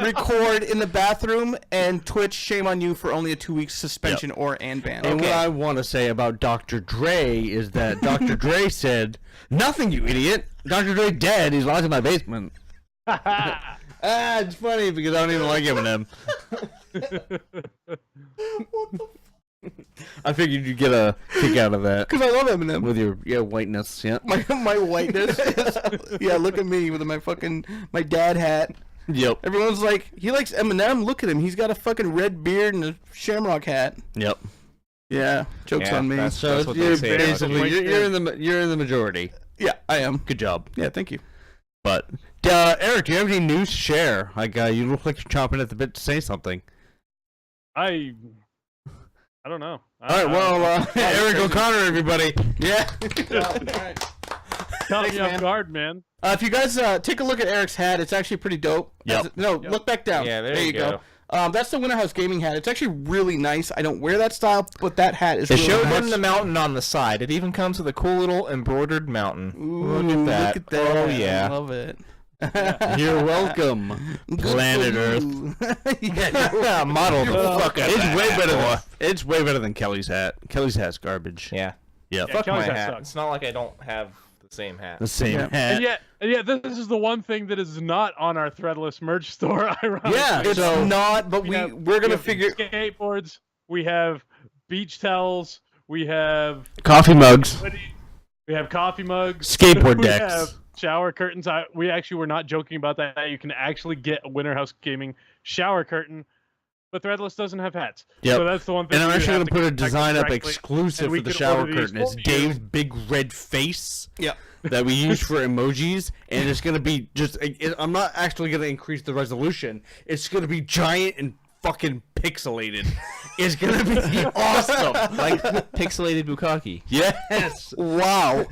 record in the bathroom, and Twitch, shame on you for only a 2-week suspension or ban. And what I want to say about Dr. Dre is that Dr. Dre said, "Nothing, you idiot. Dr. Dre dead. He's locked in my basement." It's funny because I don't even like Eminem. I figured you'd get a kick out of that Because I love Eminem. with your whiteness. Yeah. My whiteness. Yeah, look at me with my dad hat. Yep. Everyone's like, he likes Eminem. Look at him. He's got a fucking red beard and a shamrock hat. Yep. Yeah, joke's Yeah, on me. that's- So what they you're say about basically it. you're in the majority. Yeah, I am. Good job. Yeah, thank you. But Eric, do you have any news to share? Like you look like you're chomping at the bit to say something. I don't know. All right, well, Eric O'Connor, everybody. Yeah. Caught me off man. guard, man. If you guys take a look at Eric's hat, it's actually pretty dope. Yep. No, look back down. Yeah, there you go. That's the Winter House Gaming hat. It's actually really nice. I don't wear that style, but that hat is It really showed nice. them the mountain on the side. It even comes with a cool little embroidered mountain. Ooh, Look at that. Look at that. Oh I yeah. love it. You're welcome, planet Earth. Yeah, Model the fuck It's way better than Kelly's hat. Kelly's hat's garbage. Yeah. Yep. Yeah, Fuck Kelly's my hat hat. sucks. It's not like I don't have the same hat. The same Yeah. hat. And yet, this is the one thing that is not on our threadless merch store. Ironically. Yeah, it's so- not, but we're we gonna have figure. skateboards. We have beach towels. We have Coffee mugs, we have coffee mugs. skateboard We decks. have shower curtains. We actually were not joking about that. You can actually get a Winter House Gaming shower curtain, but Threadless doesn't have hats. Yep. So that's the one thing. And I'm we actually have going to put a contact design up directly, exclusive and we for the can shower order these curtain. It's for you. Dave's big red face Yeah. that we use for emojis, and it's going to be just. I'm not actually going to increase the resolution. It's going to be giant and fucking pixelated. It's going to be awesome. Like pixelated bukkake. Yes. Wow.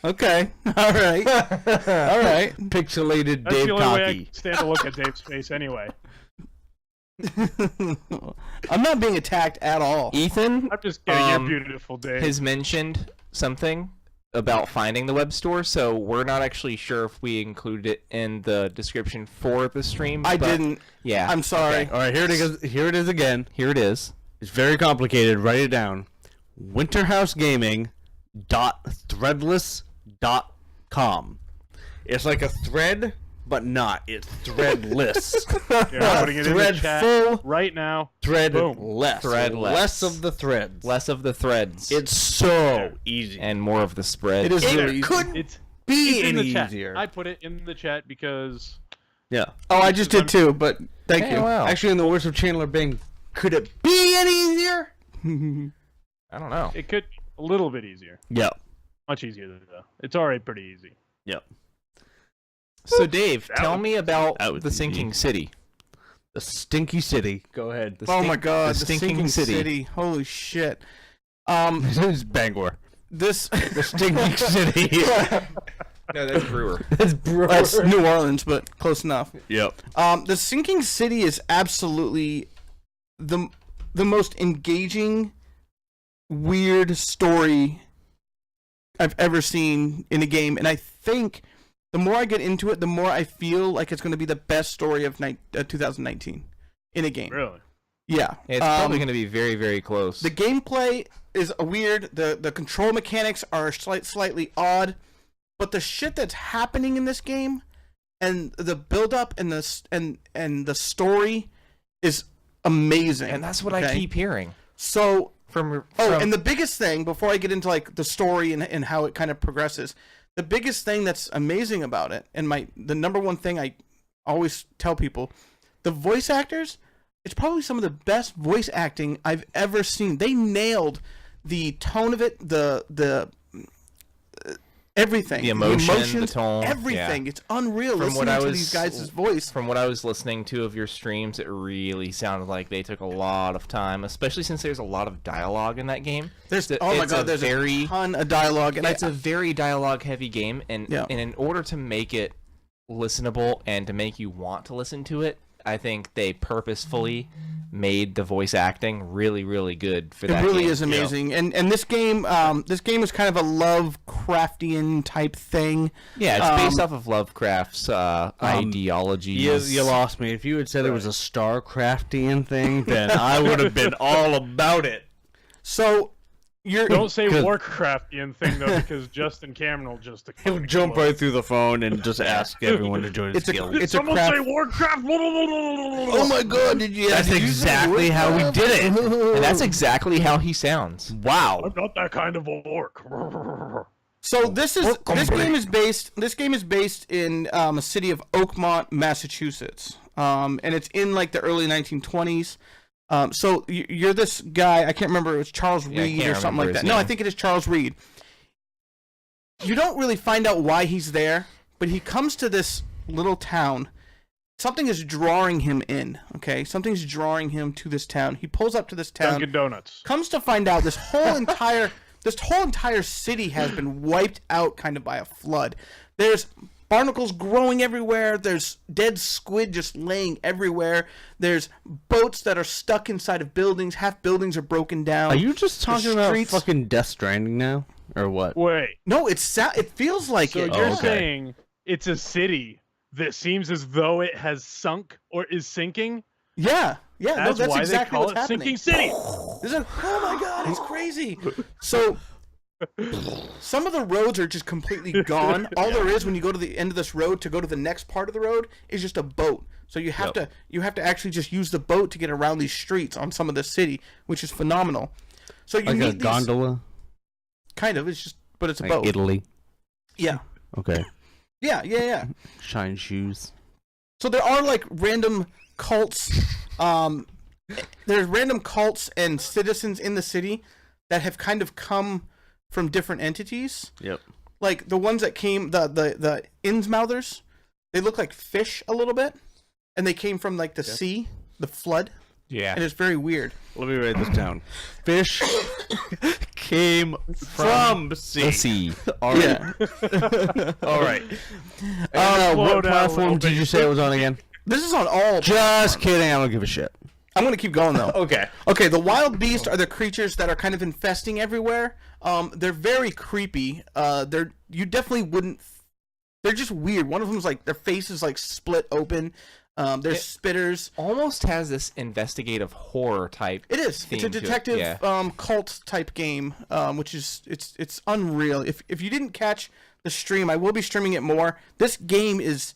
Okay. All right. All right. Pixelated That's Dave the only way I Cocky. can stand to look at Dave's face anyway. I'm not being attacked at all. Ethan I'm just kidding. You're beautiful, Dave. has mentioned something about finding the web store, so we're not actually sure if we included it in the description for the stream. I but didn't. Yeah. I'm sorry. All right, here it is. Here it is again. Here it is. It's very complicated. Write it down. winterhousegaming.threadless.com. It's like a thread, but not. It's threadless. Here, I'm putting it in the Thread chat full, right now. threadless. Threadless. Less of the threads. Less of the threads It's so easy. and more of the spread. It is It really easy. couldn't It's be in any the chat. easier. I put it in the chat because Yeah. Oh, I just did too, but thank Hey, you. wow. Actually, in the words of Chandler Bing, could it be any easier? I don't know. it could a little bit easier. Yep. Much easier though. It's already pretty easy. Yep. So Dave, That tell was- me about that was the easy. sinking city. The Stinky City. Go ahead. Oh my god, the the Stinking Stinking City. City. Holy shit. It's Bangor. This The Stinky City. No, that's Brewer. That's Brewer. that's New Orleans, but close enough. Yep. The Sinking City is absolutely the most engaging, weird story I've ever seen in a game, and I think the more I get into it, the more I feel like it's going to be the best story of 2019 in a game. Really? Yeah, It's probably going to be very, very close. The gameplay is weird. The control mechanics are slightly odd, but the shit that's happening in this game, and the build up and the story is amazing. And that's what I keep hearing. So From and the biggest thing before I get into like the story and how it kind of progresses, the biggest thing that's amazing about it, and the number one thing I always tell people, the voice actors, it's probably some of the best voice acting I've ever seen. They nailed the tone of it, the everything, The emotion, the emotions, tone, everything. yeah. It's unreal From what listening I to was- these guys' voice. From what I was listening to of your streams, it really sounded like they took a lot of time, especially since there's a lot of dialogue in that game. There's there's a ton of dialogue, and It's a very dialogue-heavy game, and Yeah. and in order to make it listenable and to make you want to listen to it, I think they purposefully made the voice acting really, really good for that It really game. is amazing, and this game is kind of a Lovecraftian type thing. Yeah, it's based off of Lovecraft's ideologies. You lost me. If you had said it was a StarCraftian thing, then I would have been all about it. So you're Don't say Good. Warcraftian thing though, because Justin Cameron will just He'll jump right through the phone and just ask everyone to join his guild. it's a Someone craft. say Warcraft. Oh my god! That's exactly how we did it. And that's exactly how he sounds. Wow. I'm not that kind of a orc. So this game is based in a city of Oakmont, Massachusetts, and it's in like the early 1920s. So you're this guy. I can't remember. It was Charles Yeah, I Reed can't or something remember like his that. No, I name. think it is Charles Reed. You don't really find out why he's there, but he comes to this little town. Something is drawing him in. Okay, something's drawing him to this town. He pulls up to this town. Dunkin' Donuts. Comes to find out, this whole entire city has been wiped out kind of by a flood. There's barnacles growing everywhere. There's dead squid just laying everywhere. There's boats that are stuck inside of buildings. Half buildings are broken down. Are you just talking about streets- fucking Death Stranding now? Or what? Wait. No, it feels like So it. you're okay. saying it's a city that seems as though it has sunk or is sinking? Yeah. That's That's why exactly they call what's it happening. Sinking City. There's a, oh my god, it's crazy. So some of the roads are just completely gone. All there is when you go to the end of this road to go to the next part of the road is just a boat. So you have to actually just use the boat to get around these streets on some of the city, which is phenomenal. So you Like a need these, gondola? kind of. It's just, but it's a Like boat. Italy? Yeah. Okay. Yeah. Shine shoes. So there are like random cults. There's random cults and citizens in the city that have kind of come from different entities. Yep. Like the ones that came, the Innsmouthers, they look like fish a little bit, and they came from like the sea, the flood, Yeah. and it's very weird. Let me write this down. Fish came from sea. Let's see. All right. Yeah. All right. Slow What down a platform little did bit. you say it was on again? This is on all. Just kidding. I don't give a shit. I'm gonna keep going though. Okay. Okay, the wild beasts are the creatures that are kind of infesting everywhere. They're very creepy. You definitely wouldn't. They're just weird. One of them's like their face is like split open. There's spitters. Almost has this investigative horror type. It is. theme It's a to it, detective yeah. cult type game, which is it's unreal. If you didn't catch the stream, I will be streaming it more. This game is.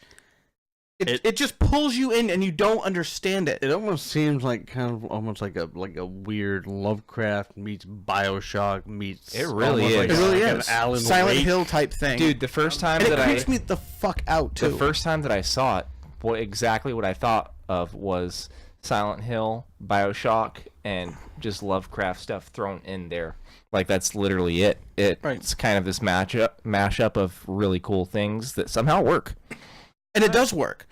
It just pulls you in and you don't understand it. It almost seems like kind of almost like a weird Lovecraft meets Bioshock meets. It really almost is. like It really like an is. Alan Silent Wake. Hill type thing. Dude, the first time and it that creeps me the fuck out too. the first time that I saw it, exactly what I thought of was Silent Hill, Bioshock, and just Lovecraft stuff thrown in there. Like that's literally it. It's kind of this mashup of really cool things that somehow work. And it does work.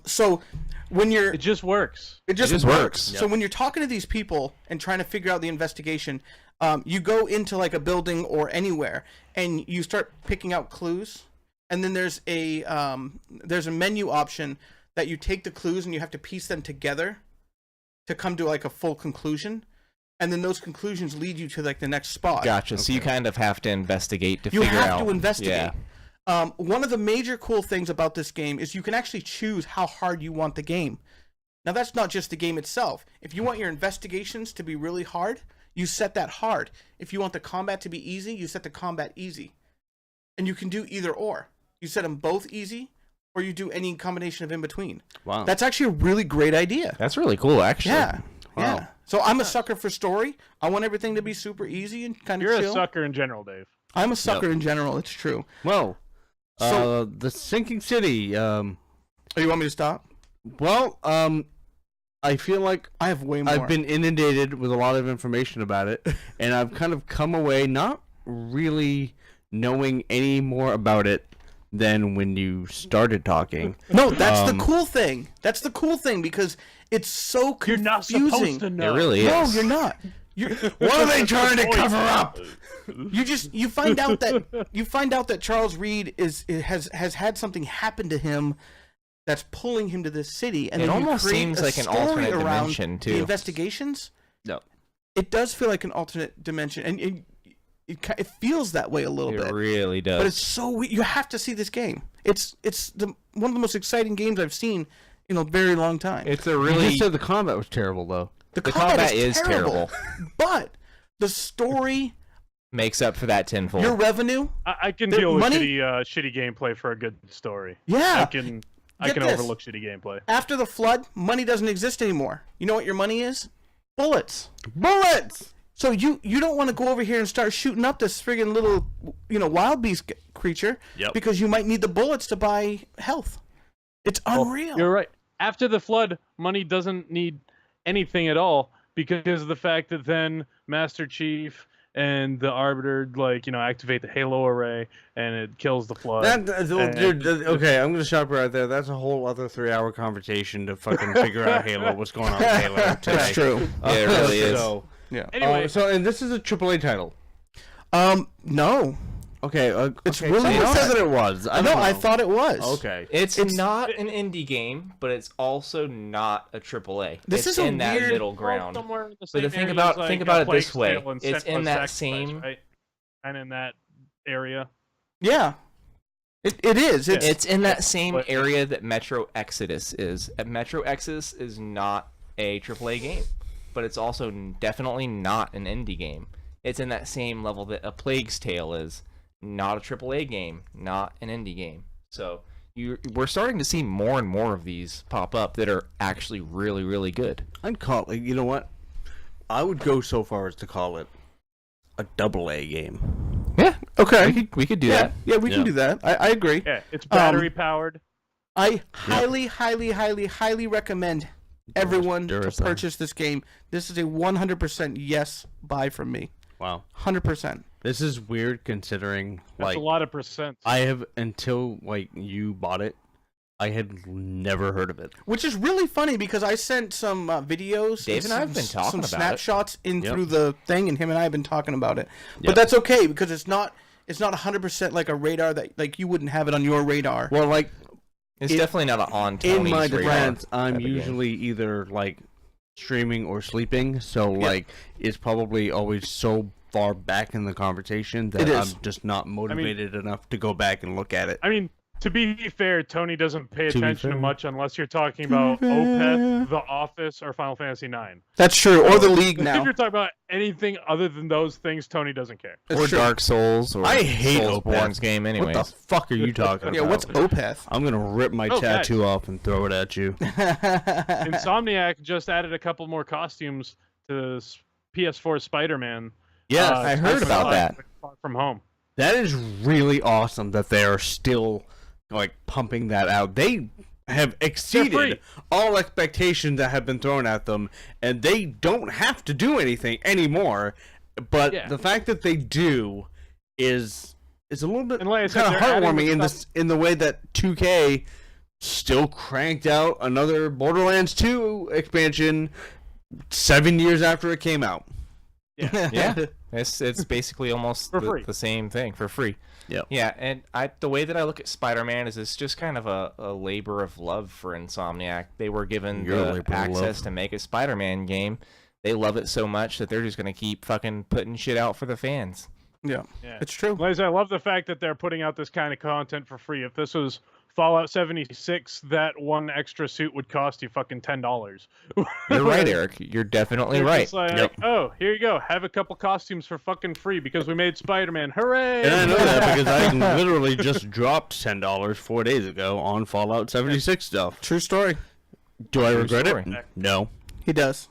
So when you're It just works. It just just works. works. So when you're talking to these people and trying to figure out the investigation, you go into like a building or anywhere, and you start picking out clues. And then there's a menu option that you take the clues and you have to piece them together to come to like a full conclusion. And then those conclusions lead you to like the next spot. Gotcha. So you kind of have to investigate to You figure out. have to investigate. Yeah. One of the major cool things about this game is you can actually choose how hard you want the game. Now, that's not just the game itself. If you want your investigations to be really hard, you set that hard. If you want the combat to be easy, you set the combat easy. And you can do either or. You set them both easy, or you do any combination of in between. Wow. That's actually a really great idea. That's really cool, actually. Yeah. Wow. Yeah. So I'm a sucker for story. I want everything to be super easy and kind of You're chill. a sucker in general, Dave. I'm a sucker in general. It's true. Well, So- the sinking city. Oh, you want me to stop? Well, I feel like I have way more. I've been inundated with a lot of information about it, and I've kind of come away not really knowing any more about it than when you started talking. No, that's the Um, cool thing. That's the cool thing because it's so You're confusing. not supposed to know. It really is. No, you're not. You're, What are they trying to cover up? you find out that Charles Reed has had something happen to him that's pulling him to this city, and It then you almost create seems a like an story alternate around dimension, The too. investigations. No. It does feel like an alternate dimension, and it feels that way a little It bit. really does. But it's so you have to see this game. It's one of the most exciting games I've seen in a very long time. It's a You really. just said the combat was terrible, though. The combat is terrible. But the story, makes up for that tenfold. your revenue, I can The deal with money- shitty gameplay for a good story. yeah. I Get can this. overlook shitty gameplay. After the flood, money doesn't exist anymore. You know what your money is? Bullets. Bullets! So you don't want to go over here and start shooting up this friggin' little, wild beast creature Yep. because you might need the bullets to buy health. It's unreal. You're right. After the flood, money doesn't need anything at all because of the fact that then Master Chief and the Arbiter, activate the Halo array and it kills the flood. Dude, okay, I'm gonna stop right there. That's a whole other 3-hour conversation to fucking figure out Halo. What's going on with Halo today? That's true. Yeah, it really is. So, Yeah. Anyway, and this is a AAA title. No. Okay, It's okay, really someone not. said that it was. I No, don't I know. thought it was. Okay. It's It's- not an indie game, but it's also not a AAA. This it's is a in that weird- middle ground. somewhere in the But same the thing area about- as, think like, about a it this Plague way. Tale and It's Sentinel in that Sacrifice, same- right? And in that area. Yeah. It is. It's in that same But- area that Metro Exodus is. Metro Exodus is not a AAA game, but it's also definitely not an indie game. It's in that same level that A Plague's Tale is. Not a AAA game, not an indie game. So we're starting to see more and more of these pop up that are actually really, really good. I'd call it, you know what? I would go so far as to call it a AA game. Yeah, okay. we could do Yeah, that. yeah, we Yeah. can do that. I agree. Yeah, it's battery powered. I highly, highly, highly, highly recommend everyone to Duracell. purchase this game. This is a 100% yes buy from me. Wow. 100%. This is weird considering, That's a lot of percent. I have, until, you bought it, I had never heard of it. Which is really funny because I sent some videos. Dave and I have been talking some about it. snapshots in Yep. through the thing, and him and I have been talking about it. But Yep. that's okay because it's not 100% like a radar that you wouldn't have it on your radar. Well, It's In- definitely not on Tony's in my radar defense, I'm type of game. usually either, streaming or sleeping, so, it's probably always so far back in the conversation that It is. I'm just not motivated enough to go back and look at it. I mean, to be fair, Tony doesn't pay To be attention to fair. much unless you're talking about fair. Opeth, The Office, or Final Fantasy IX. That's true. Or the League If now. you're talking about anything other than those things, Tony doesn't care. That's Or true. Dark Souls, or I hate Soulsborne's Opeth. game anyways. What the fuck are you talking Yeah, about? what's Opeth? I'm gonna rip my Oh, tattoo off and throw it at you. Insomniac just added a couple more costumes to PS4 Spider-Man. Yeah, I heard about that. Far From Home. that is really awesome that they are still pumping that out. They have exceeded free. all expectations that have been thrown at them, and they don't have to do anything anymore. But Yeah. the fact that they do is a little bit And like I said, kind of they're adding heartwarming the in stuff- in the way that 2K still cranked out another Borderlands 2 expansion 7 years after it came out. Yeah, it's basically almost For free. the same thing for free. Yep. Yeah, and the way that I look at Spider-Man is it's just kind of a labor of love for Insomniac. They were given Your labor the of access love. to make a Spider-Man game. They love it so much that they're just gonna keep fucking putting shit out for the fans. Yeah, Yeah. it's true. Liz, I love the fact that they're putting out this kind of content for free. If this was Fallout 76, that one extra suit would cost you fucking $10. You're right, Eric. You're definitely They're right. just like, Yep. oh, here you go. Have a couple costumes for fucking free because we made Spider-Man. Hooray! And I know that because I literally just dropped $10 4 days ago on Fallout 76 stuff. True story. Do I True regret story. it? No. He does.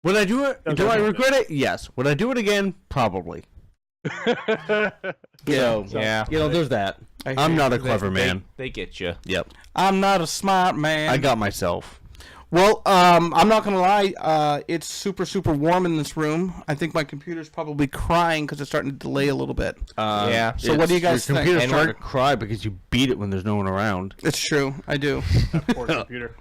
Would I do it? Doesn't Do I matter. regret it? Yes. Would I do it again? Probably. Yeah. Yeah, There's that. I hear I'm you. not a clever man. They get you. Yep. I'm not a smart man. I got myself. Well, I'm not gonna lie. It's super, super warm in this room. I think my computer's probably crying because it's starting to delay a little bit. Yeah. So what do you guys your think? computer's And starting we're- to cry because you beat it when there's no one around. It's true. I do. That poor computer.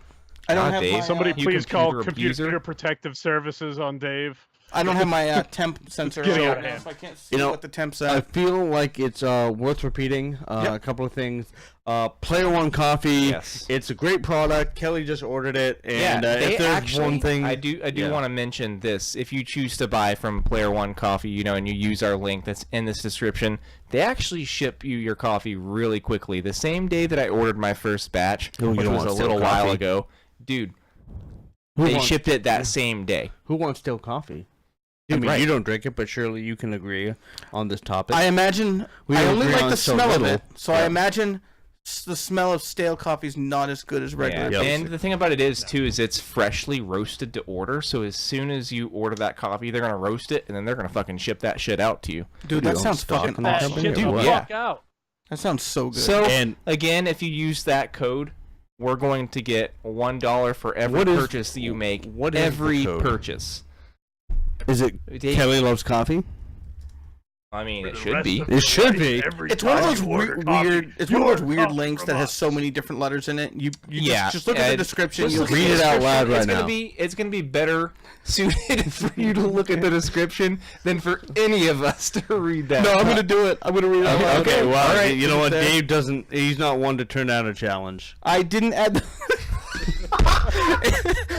I don't God, have Dave. my, Somebody You please call computer Computer abuser. Protective Services on Dave. I don't have my temp sensor. Getting on, out of hand. so I can't see You know, what the temp's I at. feel like it's worth repeating a Yep. couple of things. Player One Coffee. Yes. It's a great product. Kelly just ordered it, and they if there's actually, one thing, I do yeah. want to mention this. If you choose to buy from Player One Coffee, and you use our link that's in this description, they actually ship you your coffee really quickly. The same day that I ordered my first batch, Oh, you which don't was want a stale little while coffee. ago, dude, Who they wants- shipped it that same day. Who wants stale coffee? I mean, Right. you don't drink it, but surely you can agree on this topic. I imagine. We I don't only agree like on the so smell of little. it, so I Yeah. imagine the smell of stale coffee is not as good as regular. Yeah. Yep. And the thing about it is too is it's freshly roasted to order. So as soon as you order that coffee, they're gonna roast it and then they're gonna fucking ship that shit out to you. Dude, You that don't sounds stock fucking on that That awesome. company shit or the what? Yeah. fuck out. That sounds so good. So And again, if you use that code, we're going to get $1 for every What is- purchase that you make. what is the every code? purchase. is it They- Kelly Loves Coffee? I mean, it For the should rest be. of It should be. Every it's one of time those you order weird. coffee, It's one of those your weird coffee links from that has us. so many different letters in it. You Yeah, just look at the description. Just You'll look at read the it out description. loud right it's now. It's gonna be better suited for you to look at the description than for any of us to read that. No, I'm gonna do it. I'm gonna read it out loud. Okay, well, all right. you know what? There. Dave doesn't. He's not one to turn down a challenge. I didn't add.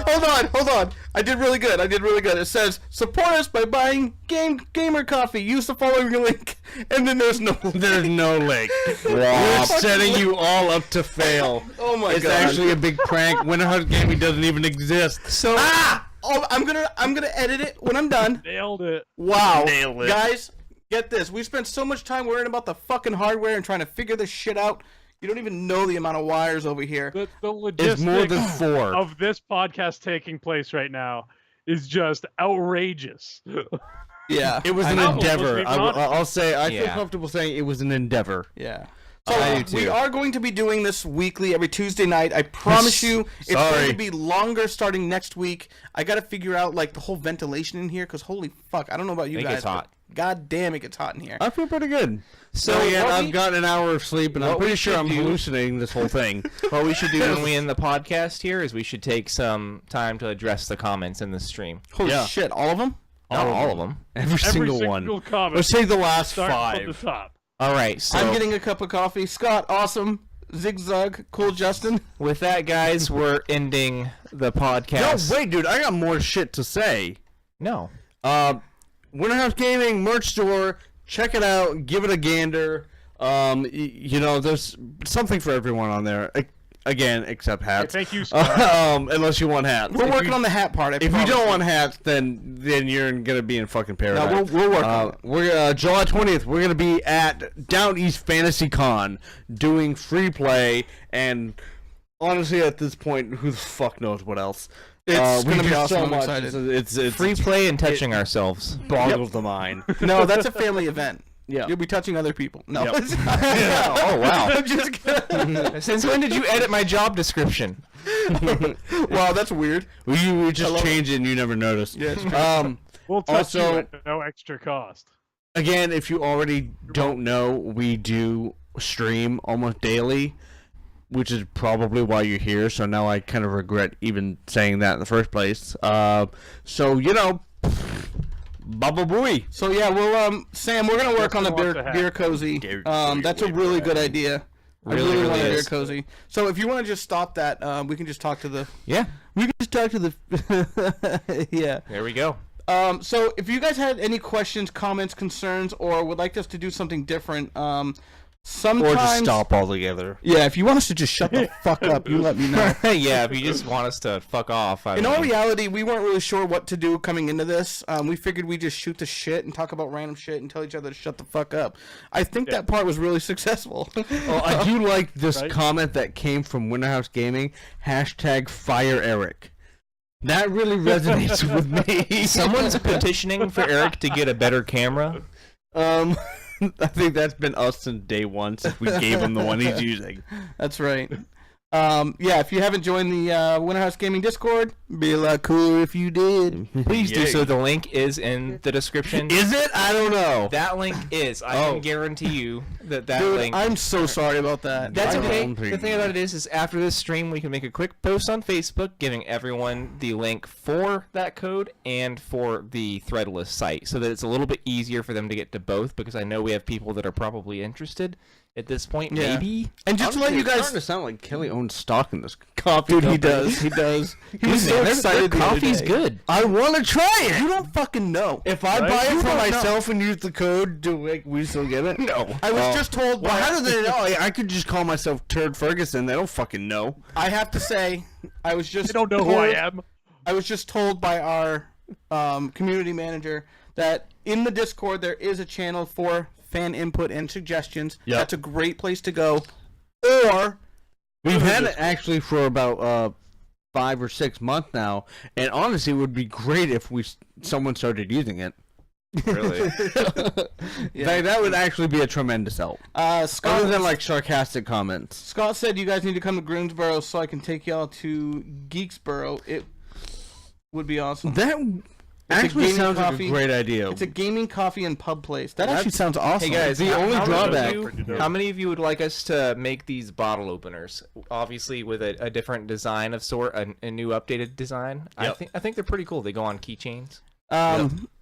Hold on. I did really good. It says support us by buying gamer coffee. Use the following link, and then there's no. There's no link. We're setting you all up to fail. Oh my It's god. actually a big prank. Winterhouse Gaming doesn't even exist. So Oh, I'm gonna edit it when I'm done. Nailed it. Wow. Nailed it. Guys, get this. We spent so much time worrying about the fucking hardware and trying to figure this shit out. You don't even know the amount of wires over here. The It's logistics more than 4. of this podcast taking place right now is just outrageous. Yeah. It was an know. endeavor. Let's be honest. I'll say I feel Yeah. comfortable saying it was an endeavor. Yeah. I do So we too. are going to be doing this weekly every Tuesday night. I promise you, it's going Sorry. to be longer starting next week. I got to figure out like the whole ventilation in here because holy fuck, I don't know about you It guys. gets hot. but God damn, it gets hot in here. I feel pretty good. So yeah, what I've we- got an hour of sleep, and I'm what we pretty sure should I'm do- hallucinating this whole thing. what we should do when we end the podcast here is we should take some time to address the comments in the stream. Holy Yeah. shit, all of them? Not all of them. Every single one. comment. Let's say the last Start from the 5. top. All right. So I'm getting a cup of coffee. Scott, awesome. Zigzag, cool. Justin. with that, guys, we're ending the No, podcast. wait, dude. I got more shit to say. No. Winterhouse Gaming merch store. Check it out. Give it a gander. There's something for everyone on there. Again, except hats. Thank you, Scott. Unless you want hats. We're If working you- on the hat part. I If you promise. don't want hats, then you're gonna be in fucking no, paradise. we'll work on it. We're July 20th. We're gonna be at Down East Fantasy Con doing free play, and honestly, at this point, who the fuck knows what else? It's we gonna be do awesome. so I'm much. excited. It's Free play and touching ourselves. boggles the mind. No, that's a family event. Yeah. You'll be touching other people. No. Yep. Oh wow. I'm just kidding. Since when did you edit my job description? Wow, that's weird. We just love change it and you never notice. Yeah, it's true. We'll touch also- you at no extra cost. Again, if you already don't know, we do stream almost daily. which is probably why you're here. So now I kind of regret even saying that in the first place. So you know, Baba Booey. So yeah, we'll Sam, we're gonna work on the Justin wants a hat. beer cozy. That's a really good idea. I Really, really want a really beer is. cozy. So if you want to just stop that, we can just talk to the. Yeah. We can just talk to the. Yeah. There we go. So if you guys had any questions, comments, concerns, or would like us to do something different, sometimes. Or just stop altogether. Yeah, if you want us to just shut the fuck up, you let me know. Yeah, if you just want us to fuck off. In all reality, we weren't really sure what to do coming into this. We figured we'd just shoot the shit and talk about random shit and tell each other to shut the fuck up. I think that part was really successful. Oh, I do like this Right? comment that came from Winterhouse Gaming. #FireEric. That really resonates with me. Someone's petitioning for Eric to get a better camera. I think that's been us since day one, since we gave him the one he's using. That's right. Yeah, if you haven't joined the Winterhouse Gaming Discord, be a lot cooler if you did. Please do so. The link is in the description. Is it? I don't know. That link is. I can guarantee you that Dude, link. I'm so sorry about that. That's I okay. don't think- The thing about it is after this stream, we can make a quick post on Facebook giving everyone the link for that code and for the threadless site so that it's a little bit easier for them to get to both, because I know we have people that are probably interested at this point, Yeah. maybe. And just to let you It's guys, starting to sound like Kelly owns stock in this coffee. dude, he company. does. He does. He Dude, was so man, their excited. the other coffee's day. good. I want to try it. You don't fucking know. If I Right? buy You it for don't know. myself and use the code, do we still get it? No. I was just told Well, by. how do they know? I could just call myself Turd Ferguson. They don't fucking know. I have to say, I was just. They don't know who I am. I was just told by our community manager that in the Discord there is a channel for fan input and suggestions. Yep. That's a great place to go. Or We've had it actually for about 5 or 6 months now, and honestly, it would be great if someone started using it. Really? That would actually be a tremendous help. Scott, Other than like sarcastic comments. Scott said you guys need to come to Greensboro so I can take y'all to Geeksboro. It would be awesome. That actually gaming sounds like coffee. a great idea. It's a gaming coffee and pub place. That That's- actually sounds awesome. Hey guys, The how- only how many of drawback- you- How many of you would like us to make these bottle openers? Obviously, with a different design of sort, a new updated design. Yep. I think they're pretty cool. They go on keychains.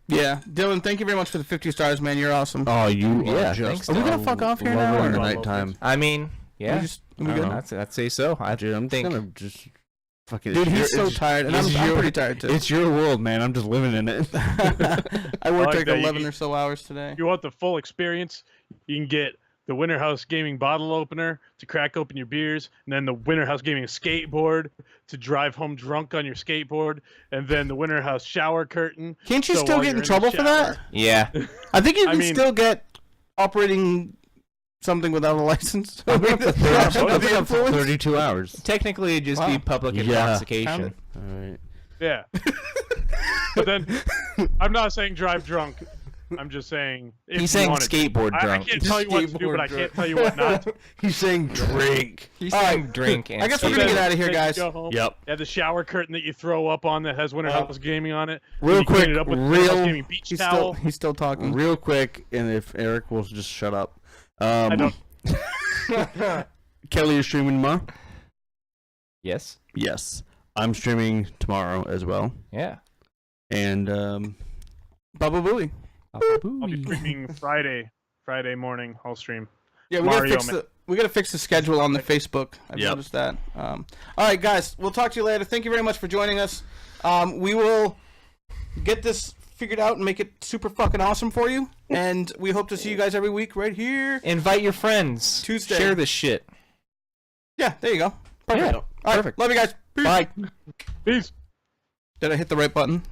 Yeah, Dylan, thank you very much for the 50 stars, man. You're awesome. Oh, you Yeah, are thanks, just. Are we gonna fuck off here now, lover in or- the nighttime. I mean, yeah, We good? I'd say so. I Dude, I'm think. just gonna just fucking. Dude, he's so it's- tired, and it's I'm your- pretty tired too. It's your world, man. I'm just living in it. I worked like like that. 11 or so hours today. If you want the full experience, you can get the Winterhouse Gaming bottle opener to crack open your beers, and then the Winterhouse Gaming skateboard to drive home drunk on your skateboard, and then the Winterhouse shower curtain. Can't you so still while get you're in the trouble for that? shower- Yeah, I think you I can mean- still get operating something without a license. I've been The up for influence? 32 hours. technically it'd just be Wow. public Yeah. intoxication. All right. Yeah. But then, I'm not saying drive drunk. I'm just saying. If He's you saying wanted to. skateboard I drunk. can't tell you what to do, but I can't tell you what not to. He's saying drink. He's All saying right. drink. And I guess So we're gonna then- get out of here, then you guys. go home, Yep. You have the shower curtain that you throw up on that has Winterhouse Gaming on it. Real You clean quick, it up with real- Winterhouse Gaming beach He's towel. still talking. Real quick, and if Eric will just shut up. I don't. Kelly, you're streaming tomorrow? Yes. Yes. I'm streaming tomorrow as well. Yeah. And Bubba Booey. I'll be streaming Friday morning. I'll stream. Yeah, we gotta Mario fix the schedule on the Facebook. I've Yep. noticed that. All right, guys, we'll talk to you later. Thank you very much for joining us. We will get this figured out and make it super fucking awesome for you. And we hope to see you guys every week right here. Invite your friends. Tuesday. Share this shit. Yeah, there you go. Perfect. Yeah, All right, perfect. love you guys. Peace. Bye. Peace. Did I hit the right button?